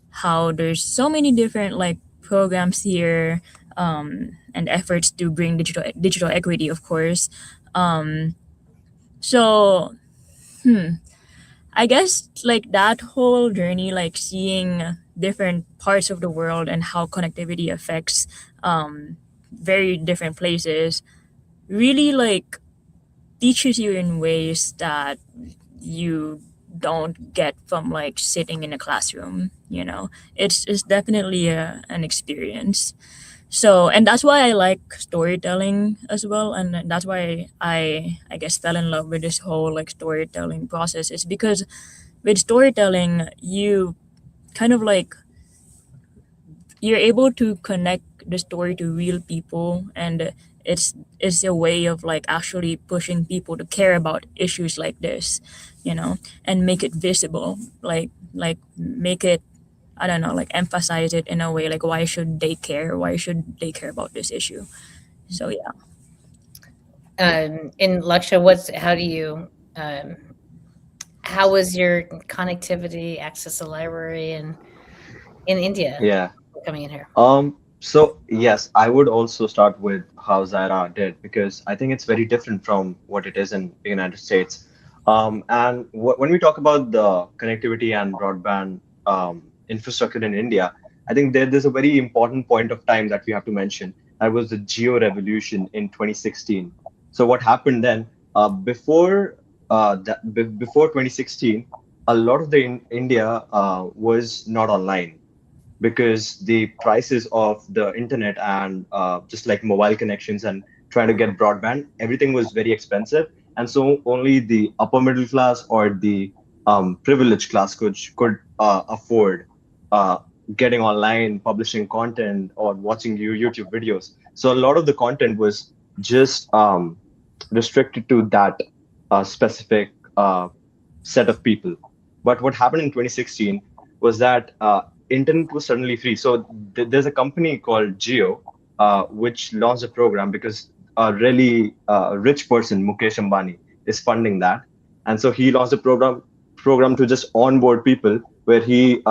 [SPEAKER 4] how there's so many different like programs here, and efforts to bring digital equity, of course. Um, so I guess like that whole journey, like seeing different parts of the world and how connectivity affects very different places, really like teaches you in ways that you don't get from like sitting in a classroom. It's definitely an experience. So, and that's why I like storytelling as well, and that's why I guess fell in love with this whole like storytelling process. Is because with storytelling you kind of like you're able to connect the story to real people, and it's a way of like actually pushing people to care about issues like this, and make it visible, like make it, I don't know, like emphasize it in a way like why should they care about this issue. So yeah.
[SPEAKER 1] In Lakshya, how was your connectivity access to library in India
[SPEAKER 3] Yeah.
[SPEAKER 1] coming in here?
[SPEAKER 3] So yes, I would also start with how Zaira did because I think it's very different from what it is in the United States. And when we talk about the connectivity and broadband infrastructure in India, I think there's a very important point of time that we have to mention. That was the Geo revolution in 2016. So what happened then? Before 2016, a lot of the India was not online because the prices of the internet and just like mobile connections and trying to get broadband, everything was very expensive. And so only the upper middle class or the privileged class could afford uh, getting online, publishing content, or watching YouTube videos. So a lot of the content was just restricted to that specific set of people. But what happened in 2016 was that internet was suddenly free. So there's a company called Geo, which launched a program because a really rich person, Mukesh Ambani, is funding that. And so he launched a program to just onboard people where he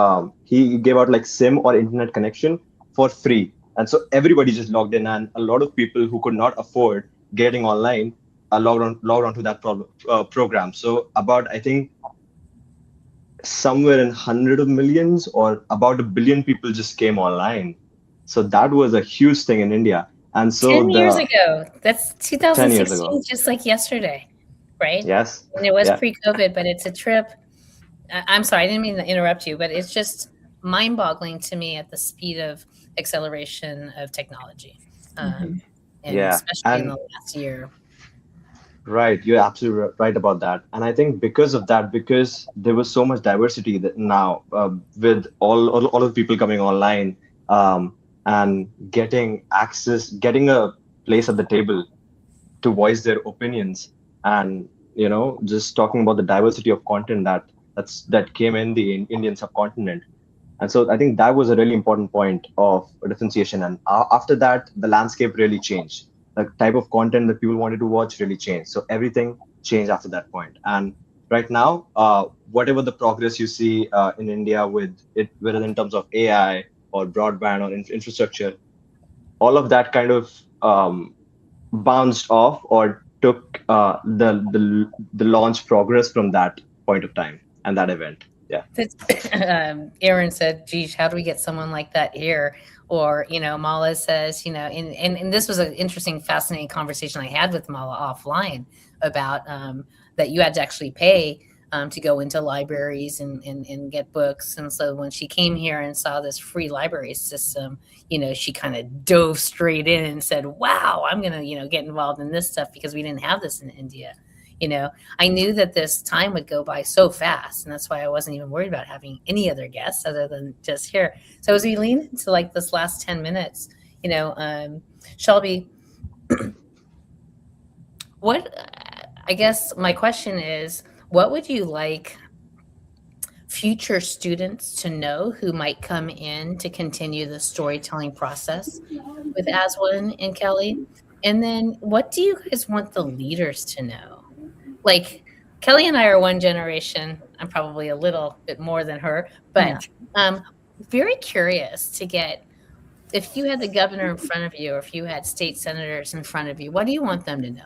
[SPEAKER 3] gave out like SIM or internet connection for free. And so everybody just logged in, and a lot of people who could not afford getting online logged on to that program. So about I think somewhere in hundred of millions or about a billion people just came online. So that was a huge thing in India. And so
[SPEAKER 1] 10 years ago, that's
[SPEAKER 3] 10 years
[SPEAKER 1] 2016,
[SPEAKER 3] ago.
[SPEAKER 1] just like yesterday, right?
[SPEAKER 3] Yes.
[SPEAKER 1] And it was
[SPEAKER 3] Yeah.
[SPEAKER 1] pre-COVID, but it's a trip. I'm sorry, I didn't mean to interrupt you, but it's just mind-boggling to me at the speed of acceleration of technology, and
[SPEAKER 3] Yeah.
[SPEAKER 1] especially in
[SPEAKER 3] And
[SPEAKER 1] the last year.
[SPEAKER 3] right, you're absolutely right about that. And I think because of that, because there was so much diversity that now with all of the people coming online and getting access, getting a place at the table to voice their opinions, and just talking about the diversity of content that came in the Indian subcontinent. And so I think that was a really important point of differentiation. And after that, the landscape really changed. The type of content that people wanted to watch really changed. So everything changed after that point. And right now, whatever the progress you see in India with it, whether in terms of AI or broadband or infrastructure, all of that kind of bounced off or took the launch progress from that point of time and that event. Yeah.
[SPEAKER 1] Aaron said, geez, how do we get someone like that here? Or, Mala says, and this was an interesting, fascinating conversation I had with Mala offline about that you had to actually pay to go into libraries and get books. And so when she came here and saw this free library system, she kind of dove straight in and said, wow, I'm going to, get involved in this stuff because we didn't have this in India. I knew that this time would go by so fast, and that's why I wasn't even worried about having any other guests other than just here. So as we lean into like this last 10 minutes, Shelby, I guess my question is, what would you like future students to know who might come in to continue the storytelling process with AZ-1 and Kelly? And then what do you guys want the leaders to know? Like, Kelly and I are one generation. I'm probably a little bit more than her, but very curious to get, if you had the governor in front of you, or if you had state senators in front of you, what do you want them to know?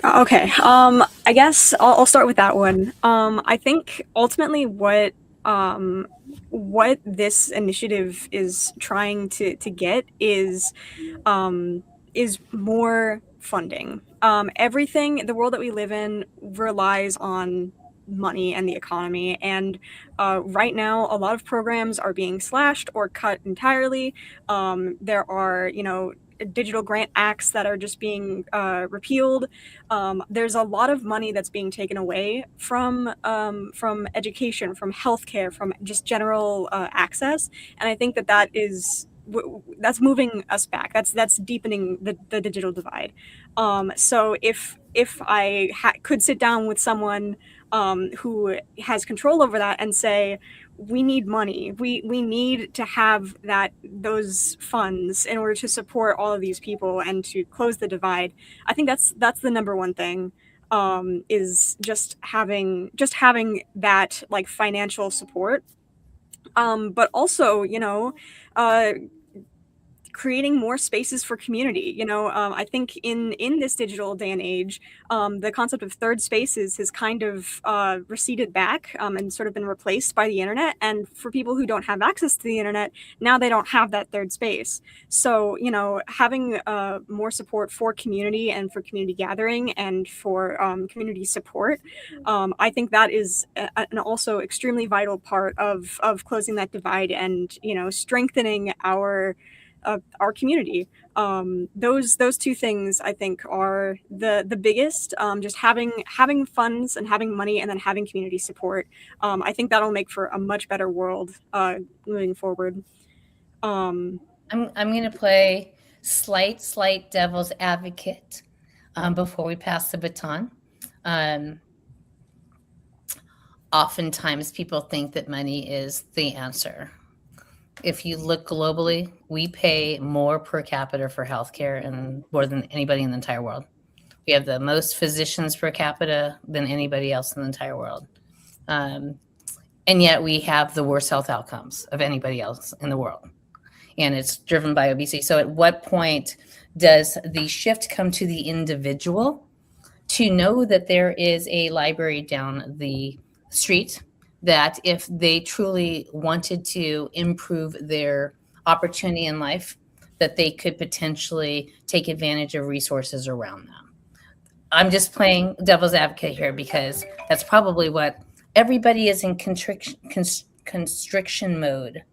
[SPEAKER 5] Okay. I guess I'll start with that one. I think ultimately what this initiative is trying to get is more funding. The world that we live in relies on money and the economy, and right now a lot of programs are being slashed or cut entirely. There are digital grant acts that are just being repealed. There's a lot of money that's being taken away from education, from healthcare, from just general access, and I think that's moving us back. That's deepening the digital divide. So if I could sit down with someone who has control over that and say, we need money, we need to have those funds in order to support all of these people and to close the divide, I think that's the number one thing, is just having that like financial support, but also creating more spaces for community. I think in this digital day and age, the concept of third spaces has kind of receded back and sort of been replaced by the internet. And for people who don't have access to the internet, now they don't have that third space. So, having more support for community and for community gathering and for community support, I think that is an also extremely vital part of closing that divide and, strengthening our community. Those two things I think are the biggest. Just having funds and having money and then having community support. I think that'll make for a much better world moving forward.
[SPEAKER 1] I'm going to play slight devil's advocate before we pass the baton. Oftentimes people think that money is the answer. If you look globally, we pay more per capita for healthcare and more than anybody in the entire world. We have the most physicians per capita than anybody else in the entire world. And yet we have the worst health outcomes of anybody else in the world. And it's driven by obesity. So at what point does the shift come to the individual to know that there is a library down the street that if they truly wanted to improve their opportunity in life, that they could potentially take advantage of resources around them? I'm just playing devil's advocate here because that's probably what everybody is in constriction mode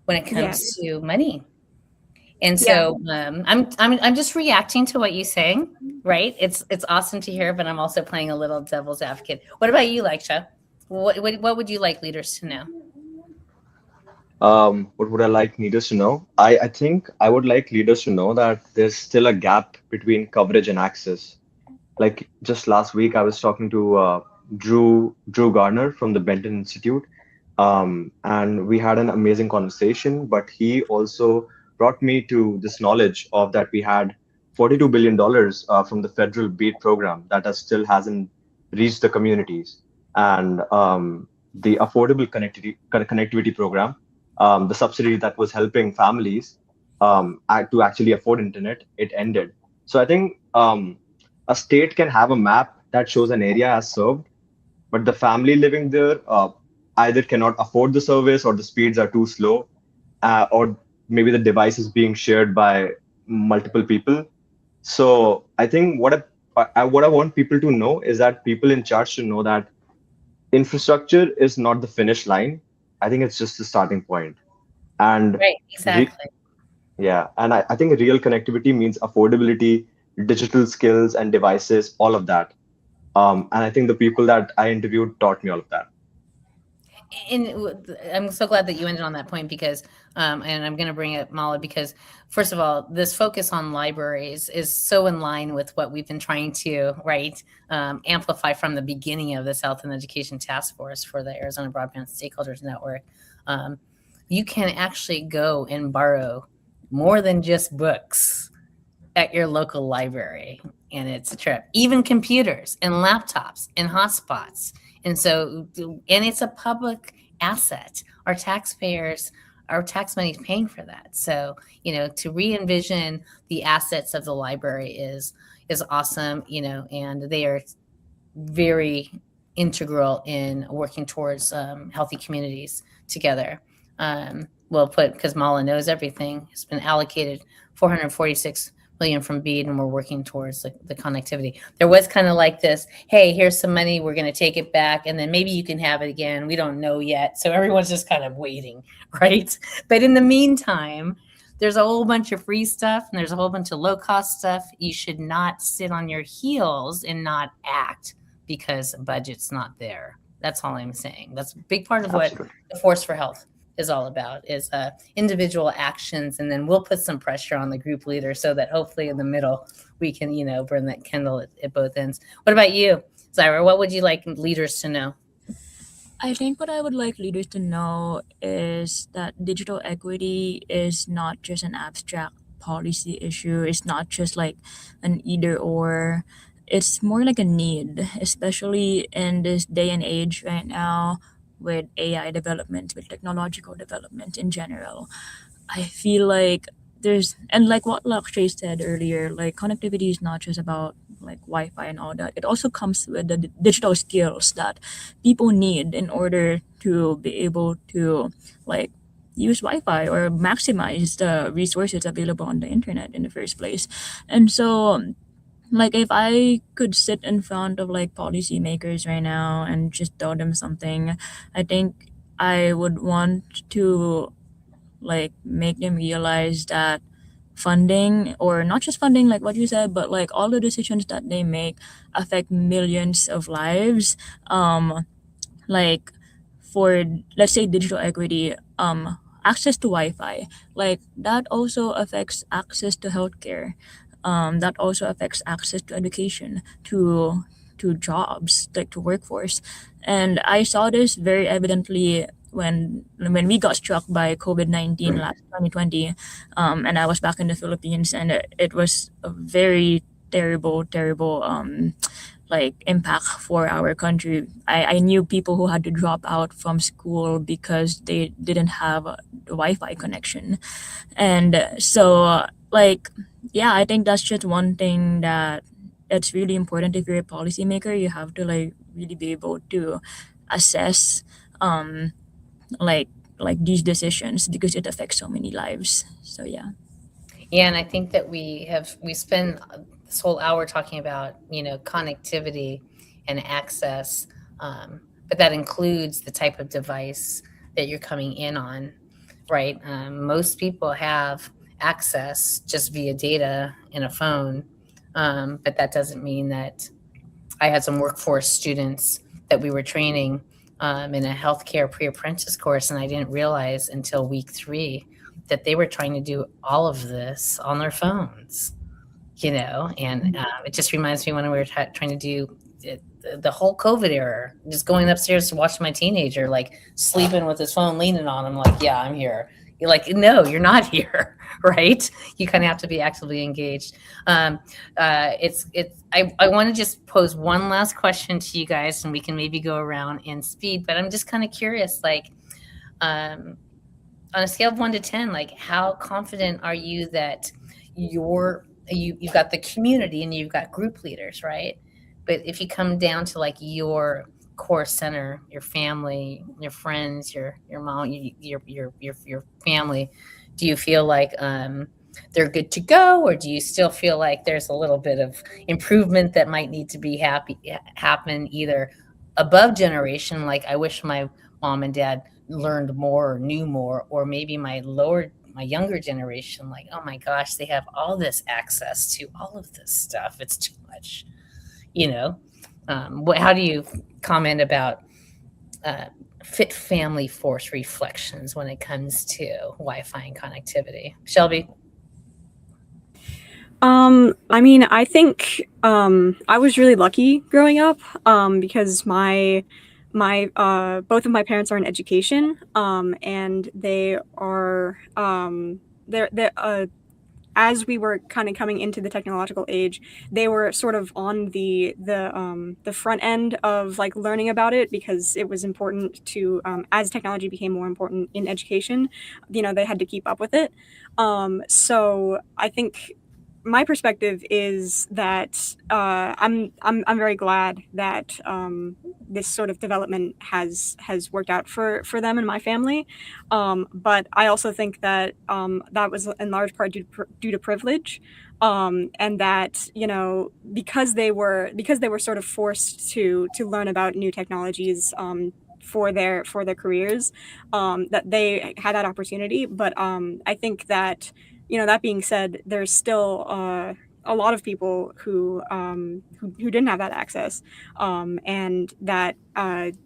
[SPEAKER 1] when it comes to money. And so I'm just reacting to what you're saying, right? It's awesome to hear, but I'm also playing a little devil's advocate. What about you, Lakshya? What would you like leaders to know?
[SPEAKER 3] What would I like leaders to know? I think I would like leaders to know that there's still a gap between coverage and access. Like just last week, I was talking to Drew Garner from the Benton Institute, and we had an amazing conversation. But he also brought me to this knowledge of that we had $42 billion from the federal BEAD program that still hasn't reached the communities. And the Affordable Connectivity Program, the subsidy that was helping families to actually afford internet, it ended. So I think a state can have a map that shows an area as served, but the family living there either cannot afford the service or the speeds are too slow, or maybe the device is being shared by multiple people. So I think what I want people to know is that people in charge should know that infrastructure is not the finish line. I think it's just the starting point. And
[SPEAKER 1] right, exactly.
[SPEAKER 3] And I think real connectivity means affordability, digital skills and devices, all of that. And I think the people that I interviewed taught me all of that.
[SPEAKER 1] And I'm so glad that you ended on that point because, and I'm going to bring up Mala because, first of all, this focus on libraries is so in line with what we've been trying to, right, amplify from the beginning of this Health and Education Task Force for the Arizona Broadband Stakeholders Network. You can actually go and borrow more than just books at your local library, and it's a trip. Even computers and laptops and hotspots. And so, and it's a public asset. Our taxpayers, our tax money is paying for that. So, to re-envision the assets of the library is awesome, and they are very integral in working towards healthy communities together. Because Mala knows everything. It's been allocated $446 million from BEAD, and we're working towards the connectivity. There was kind of like this, hey, here's some money, we're going to take it back, and then maybe you can have it again. We don't know yet. So everyone's just kind of waiting, right? But in the meantime, there's a whole bunch of free stuff, and there's a whole bunch of low-cost stuff. You should not sit on your heels and not act because budget's not there. That's all I'm saying. That's a big part of what the Force for Health is all about, is individual actions, and then we'll put some pressure on the group leader so that hopefully in the middle we can, burn that candle at both ends. What about you, Zyra? What would you like leaders to know?
[SPEAKER 4] I think what I would like leaders to know is that digital equity is not just an abstract policy issue. It's not just like an either or. It's more like a need, especially in this day and age right now with AI development, with technological development in general. I feel like and like what Lakshya said earlier, like connectivity is not just about like Wi-Fi and all that. It also comes with the digital skills that people need in order to be able to like use Wi-Fi or maximize the resources available on the internet in the first place. And so like if I could sit in front of like policymakers right now and just tell them something, I think I would want to like make them realize that funding, or not just funding like what you said, but like all the decisions that they make affect millions of lives. Like for, let's say, digital equity, access to Wi-Fi, like that also affects access to healthcare. That also affects access to education, to jobs, like to workforce. And I saw this very evidently when we got struck by COVID-19 last 2020, and I was back in the Philippines, and it was a very terrible like impact for our country. I knew people who had to drop out from school because they didn't have a Wi-Fi connection. And so like, yeah, I think that's just one thing that it's really important. If you're a policymaker, you have to like really be able to assess like these decisions because it affects so many lives. So yeah.
[SPEAKER 1] Yeah, and I think that we spend this whole hour talking about connectivity and access, but that includes the type of device that you're coming in on, right? Most people have access just via data in a phone, but that doesn't mean that. I had some workforce students that we were training in a healthcare pre-apprentice course, and I didn't realize until week 3 that they were trying to do all of this on their phones, and it just reminds me when we were trying to do the whole COVID era, just going upstairs to watch my teenager like sleeping with his phone, leaning on him like, yeah, I'm here. You're like, no, you're not here, right? You kind of have to be actively engaged. I want to just pose one last question to you guys, and we can maybe go around in speed, but I'm just kind of curious, like, on a scale of 1 to 10, like how confident are you that you've got the community and you've got group leaders, right? But if you come down to like your core center, your family, your friends, your mom, your family, do you feel like they're good to go, or do you still feel like there's a little bit of improvement that might need to be happen either above generation, like I wish my mom and dad learned more or knew more, or maybe my lower my younger generation, like, oh my gosh, they have all this access to all of this stuff. It's too much, you know. How do you comment about fit family force reflections when it comes to Wi-Fi and connectivity? Shelby?
[SPEAKER 5] I mean, I think I was really lucky growing up because my both of my parents are in education, and they are they're as we were kind of coming into the technological age, they were sort of on the front end of like learning about it, because it was important to as technology became more important in education, you know, they had to keep up with it. So I think my perspective is that I'm very glad that this sort of development has worked out for them and my family, but I also think that that was in large part due to privilege, and that, you know, because they were sort of forced to learn about new technologies for their careers, that they had that opportunity. But I think that, you know, that being said, there's still a lot of people who didn't have that access, and that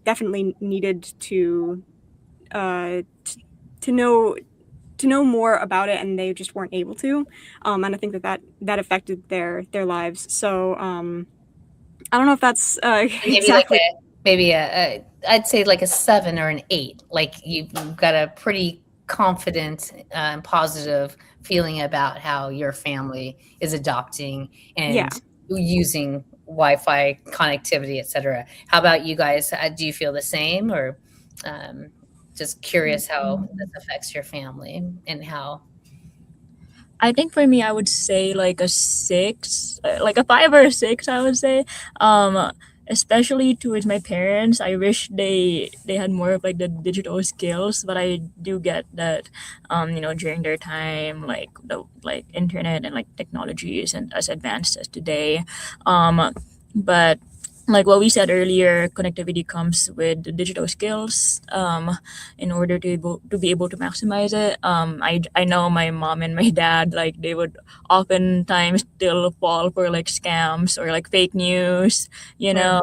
[SPEAKER 5] definitely needed to know more about it, and they just weren't able to. And I think that affected their lives. So I don't know if that's
[SPEAKER 1] Maybe
[SPEAKER 5] exactly.
[SPEAKER 1] I'd say like a 7 or an 8. Like you've got a pretty confident and positive feeling about how your family is adopting and
[SPEAKER 5] Yeah.
[SPEAKER 1] using Wi-Fi connectivity, etc. How about you guys? Do you feel the same, or just curious how this affects your family and how?
[SPEAKER 4] I think for me, I would say like a 6, like a 5 or a 6, I would say. Especially towards my parents, I wish they had more of like the digital skills, but I do get that, you know, during their time, like the like internet and like technology isn't as advanced as today. But like what we said earlier, connectivity comes with the digital skills, in order to be able to maximize it. I know my mom and my dad, like they would oftentimes still fall for like scams or like fake news, you know.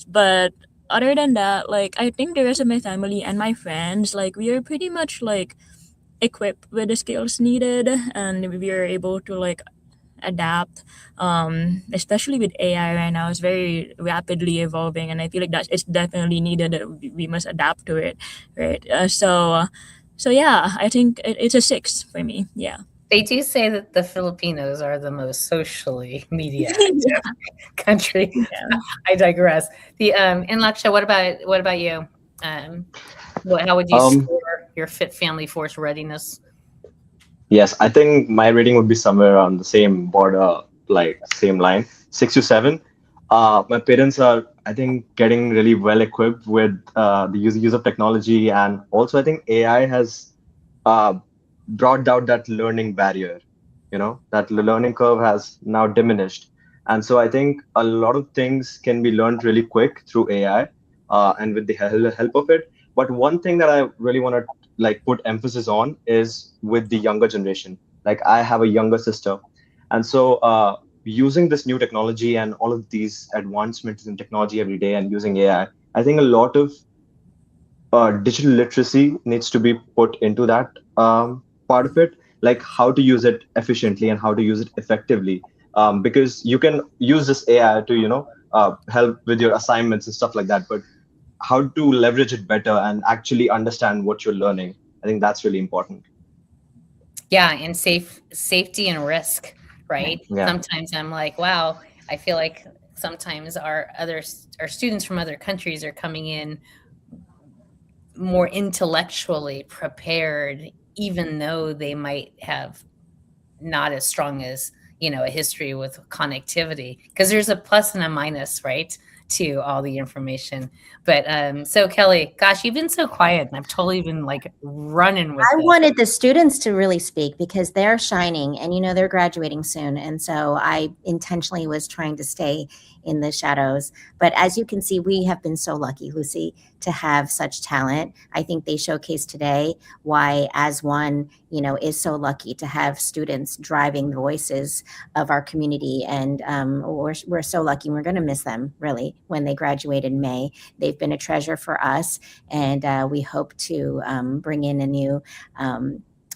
[SPEAKER 4] But other than that, like I think the rest of my family and my friends, like we are pretty much like equipped with the skills needed, and we are able to like adapt, especially with AI right now. It's very rapidly evolving, and I feel like that it's definitely needed that we must adapt to it, right? So yeah, I think it's a 6 for me. Yeah.
[SPEAKER 1] They do say that the Filipinos are the most socially media
[SPEAKER 4] Yeah.
[SPEAKER 1] country.
[SPEAKER 4] Yeah.
[SPEAKER 1] I digress. And Lakshya, what about you? How would you score your fit family force readiness?
[SPEAKER 3] Yes, I think my rating would be somewhere around the same border, like same line, 6 to 7. My parents are, I think, getting really well equipped with the use of technology, and also I think AI has uh, brought down that learning barrier. You know, that learning curve has now diminished, and so I think a lot of things can be learned really quick through AI, and with the help of it. But one thing that I really want to like put emphasis on is with the younger generation. Like I have a younger sister, and so using this new technology and all of these advancements in technology every day and using AI, I think a lot of digital literacy needs to be put into that part of it, like how to use it efficiently and how to use it effectively. Because you can use this AI to, help with your assignments and stuff like that, but how to leverage it better and actually understand what you're learning, I think that's really important.
[SPEAKER 1] Yeah, and safety and risk, right?
[SPEAKER 3] Yeah.
[SPEAKER 1] Sometimes I'm like, wow, I feel like sometimes our students from other countries are coming in more intellectually prepared, even though they might have not as strong as, a history with connectivity, because there's a plus and a minus, right, to all the information. But so Kelly, gosh, you've been so quiet, and I've totally been like running with
[SPEAKER 2] I
[SPEAKER 1] this.
[SPEAKER 2] wanted the students to really speak because they're shining, and they're graduating soon, and so I intentionally was trying to stay in the shadows. But as you can see, we have been so lucky, Lucy, to have such talent. I think they showcased today why AZ-1, is so lucky to have students driving the voices of our community. And we're so lucky. We're going to miss them, really, when they graduate in May. They've been a treasure for us, and we hope to bring in a new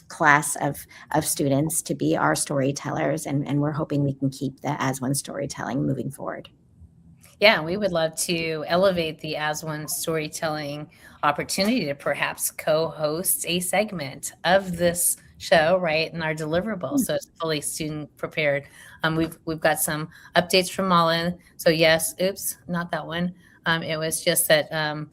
[SPEAKER 2] class of students to be our storytellers, and we're hoping we can keep the AZ-1 storytelling moving forward.
[SPEAKER 1] Yeah, we would love to elevate the AZ-1 storytelling opportunity to perhaps co-host a segment of this show, right, in our deliverable, so it's fully student prepared. We've got some updates from Malin. So yes, oops, not that one. It was just that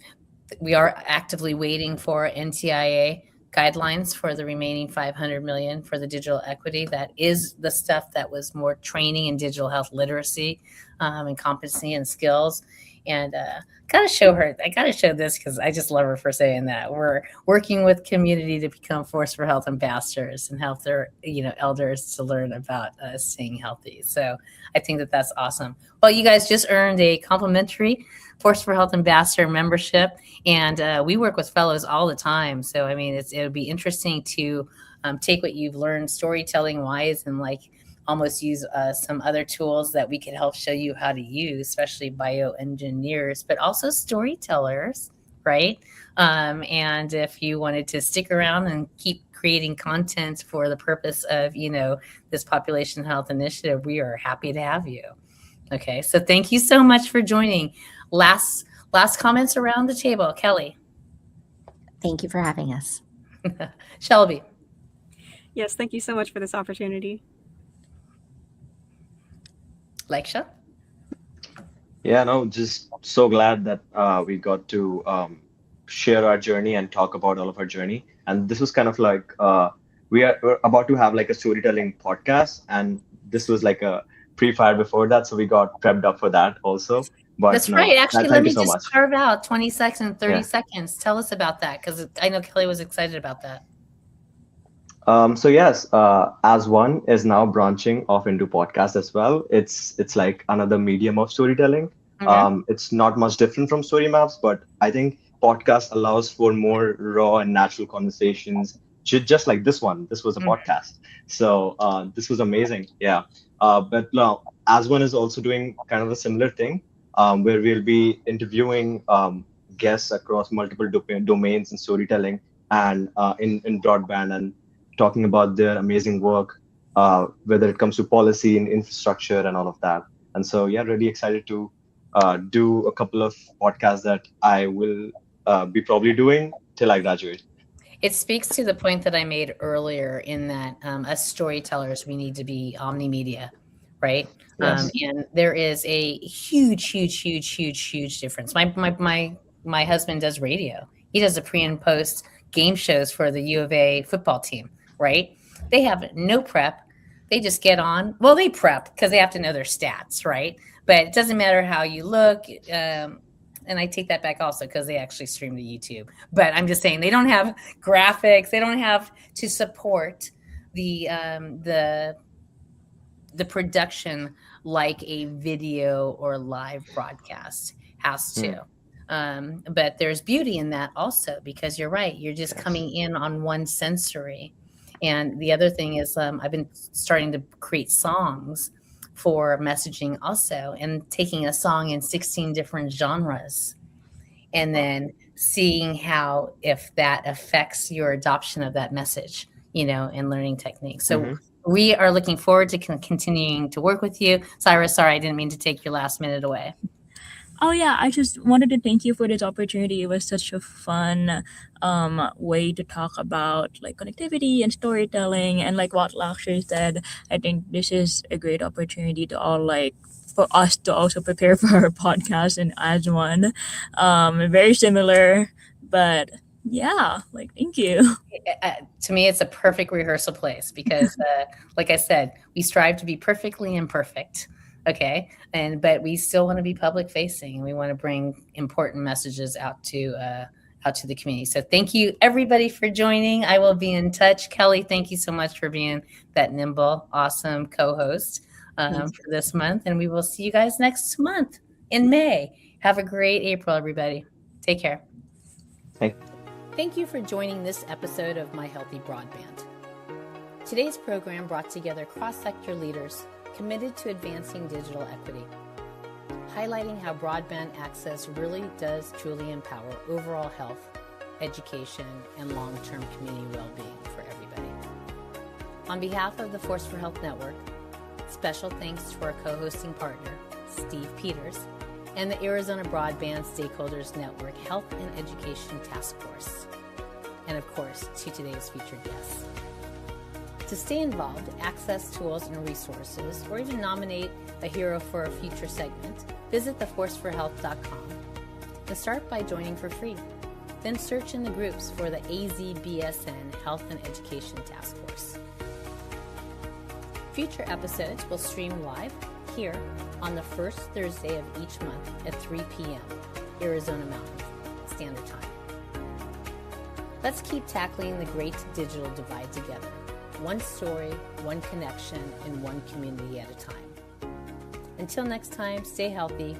[SPEAKER 1] we are actively waiting for NTIA guidelines for the remaining 500 million for the digital equity. That is the stuff that was more training in digital health literacy and competency and skills. And I got to show this because I just love her for saying that. We're working with community to become Force for Health ambassadors and help their elders to learn about staying healthy. So I think that that's awesome. Well, you guys just earned a complimentary Force for Health ambassador membership, and we work with fellows all the time. So I mean, it would be interesting to take what you've learned storytelling wise and almost use some other tools that we could help show you how to use, especially bioengineers, but also storytellers, right? And if you wanted to stick around and keep creating content for the purpose of, this population health initiative, we are happy to have you. Okay, so thank you so much for joining. Last comments around the table. Kelly.
[SPEAKER 2] Thank you for having us.
[SPEAKER 1] Shelby.
[SPEAKER 5] Yes, thank you so much for this opportunity.
[SPEAKER 1] Lakshya?
[SPEAKER 3] Yeah, no, just so glad that we got to share our journey and talk about all of our journey. And this was kind of like we're about to have a storytelling podcast, and this was a pre-fire before that, so we got prepped up for that also. But
[SPEAKER 1] that's right. Actually, let me just carve out 20 seconds, 30 seconds. Tell us about that, because I know Kelly was excited about that.
[SPEAKER 3] So yes, AZ-1 is now branching off into podcast as well. It's like another medium of storytelling. Mm-hmm. It's not much different from story maps, but I think podcast allows for more raw and natural conversations, just like this one. This was a podcast. So this was amazing. Yeah. But now AZ-1 is also doing kind of a similar thing, where we'll be interviewing guests across multiple domains in storytelling and in broadband, and talking about their amazing work, whether it comes to policy and infrastructure and all of that. And so, yeah, really excited to do a couple of podcasts that I will be probably doing till I graduate.
[SPEAKER 1] It speaks to the point that I made earlier in that as storytellers, we need to be omnimedia, right? Yes. And there is a huge difference. My husband does radio. He does the pre and post game shows for the U of A football team, right? They have no prep. They just get on. Well, they prep because they have to know their stats, right? But it doesn't matter how you look. And I take that back also because they actually stream to YouTube. But I'm just saying they don't have graphics. They don't have to support the production like a video or live broadcast has to. But there's beauty in that also, because you're right. You're just coming in on one sensory. And the other thing is I've been starting to create songs for messaging also, and taking a song in 16 different genres and then seeing how, if that affects your adoption of that message, and learning techniques. So we are looking forward to continuing to work with you. Cyrus, sorry, I didn't mean to take your last minute away.
[SPEAKER 4] Oh yeah, I just wanted to thank you for this opportunity. It was such a fun way to talk about connectivity and storytelling, and like what Lakshya said, I think this is a great opportunity to all for us to also prepare for our podcast in AZ-1. Very similar, but yeah, thank you.
[SPEAKER 1] To me, it's a perfect rehearsal place because, like I said, we strive to be perfectly imperfect. Okay. But we still want to be public facing. We want to bring important messages out to the community. So thank you everybody for joining. I will be in touch. Kelly, thank you so much for being that nimble, awesome co-host for this month. And we will see you guys next month in May. Have a great April, everybody. Take care. Thank you for joining this episode of My Healthy Broadband. Today's program brought together cross-sector leaders committed to advancing digital equity, highlighting how broadband access really does truly empower overall health, education, and long-term community well-being for everybody. On behalf of the Force for Health Network, special thanks to our co-hosting partner, Steve Peters, and the Arizona Broadband Stakeholders Network Health and Education Task Force. And of course, to today's featured guests. To stay involved, access tools and resources, or even nominate a hero for a future segment, visit theforceforhealth.com and start by joining for free. Then search in the groups for the AZ-BSN Health and Education Task Force. Future episodes will stream live here on the first Thursday of each month at 3 p.m. Arizona Mountain Standard Time. Let's keep tackling the great digital divide together. One story, one connection, and one community at a time. Until next time, stay healthy,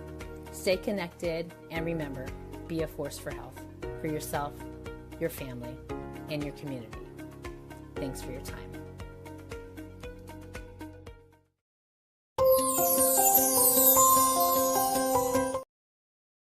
[SPEAKER 1] stay connected, and remember, be a force for health, for yourself, your family, and your community. Thanks for your time.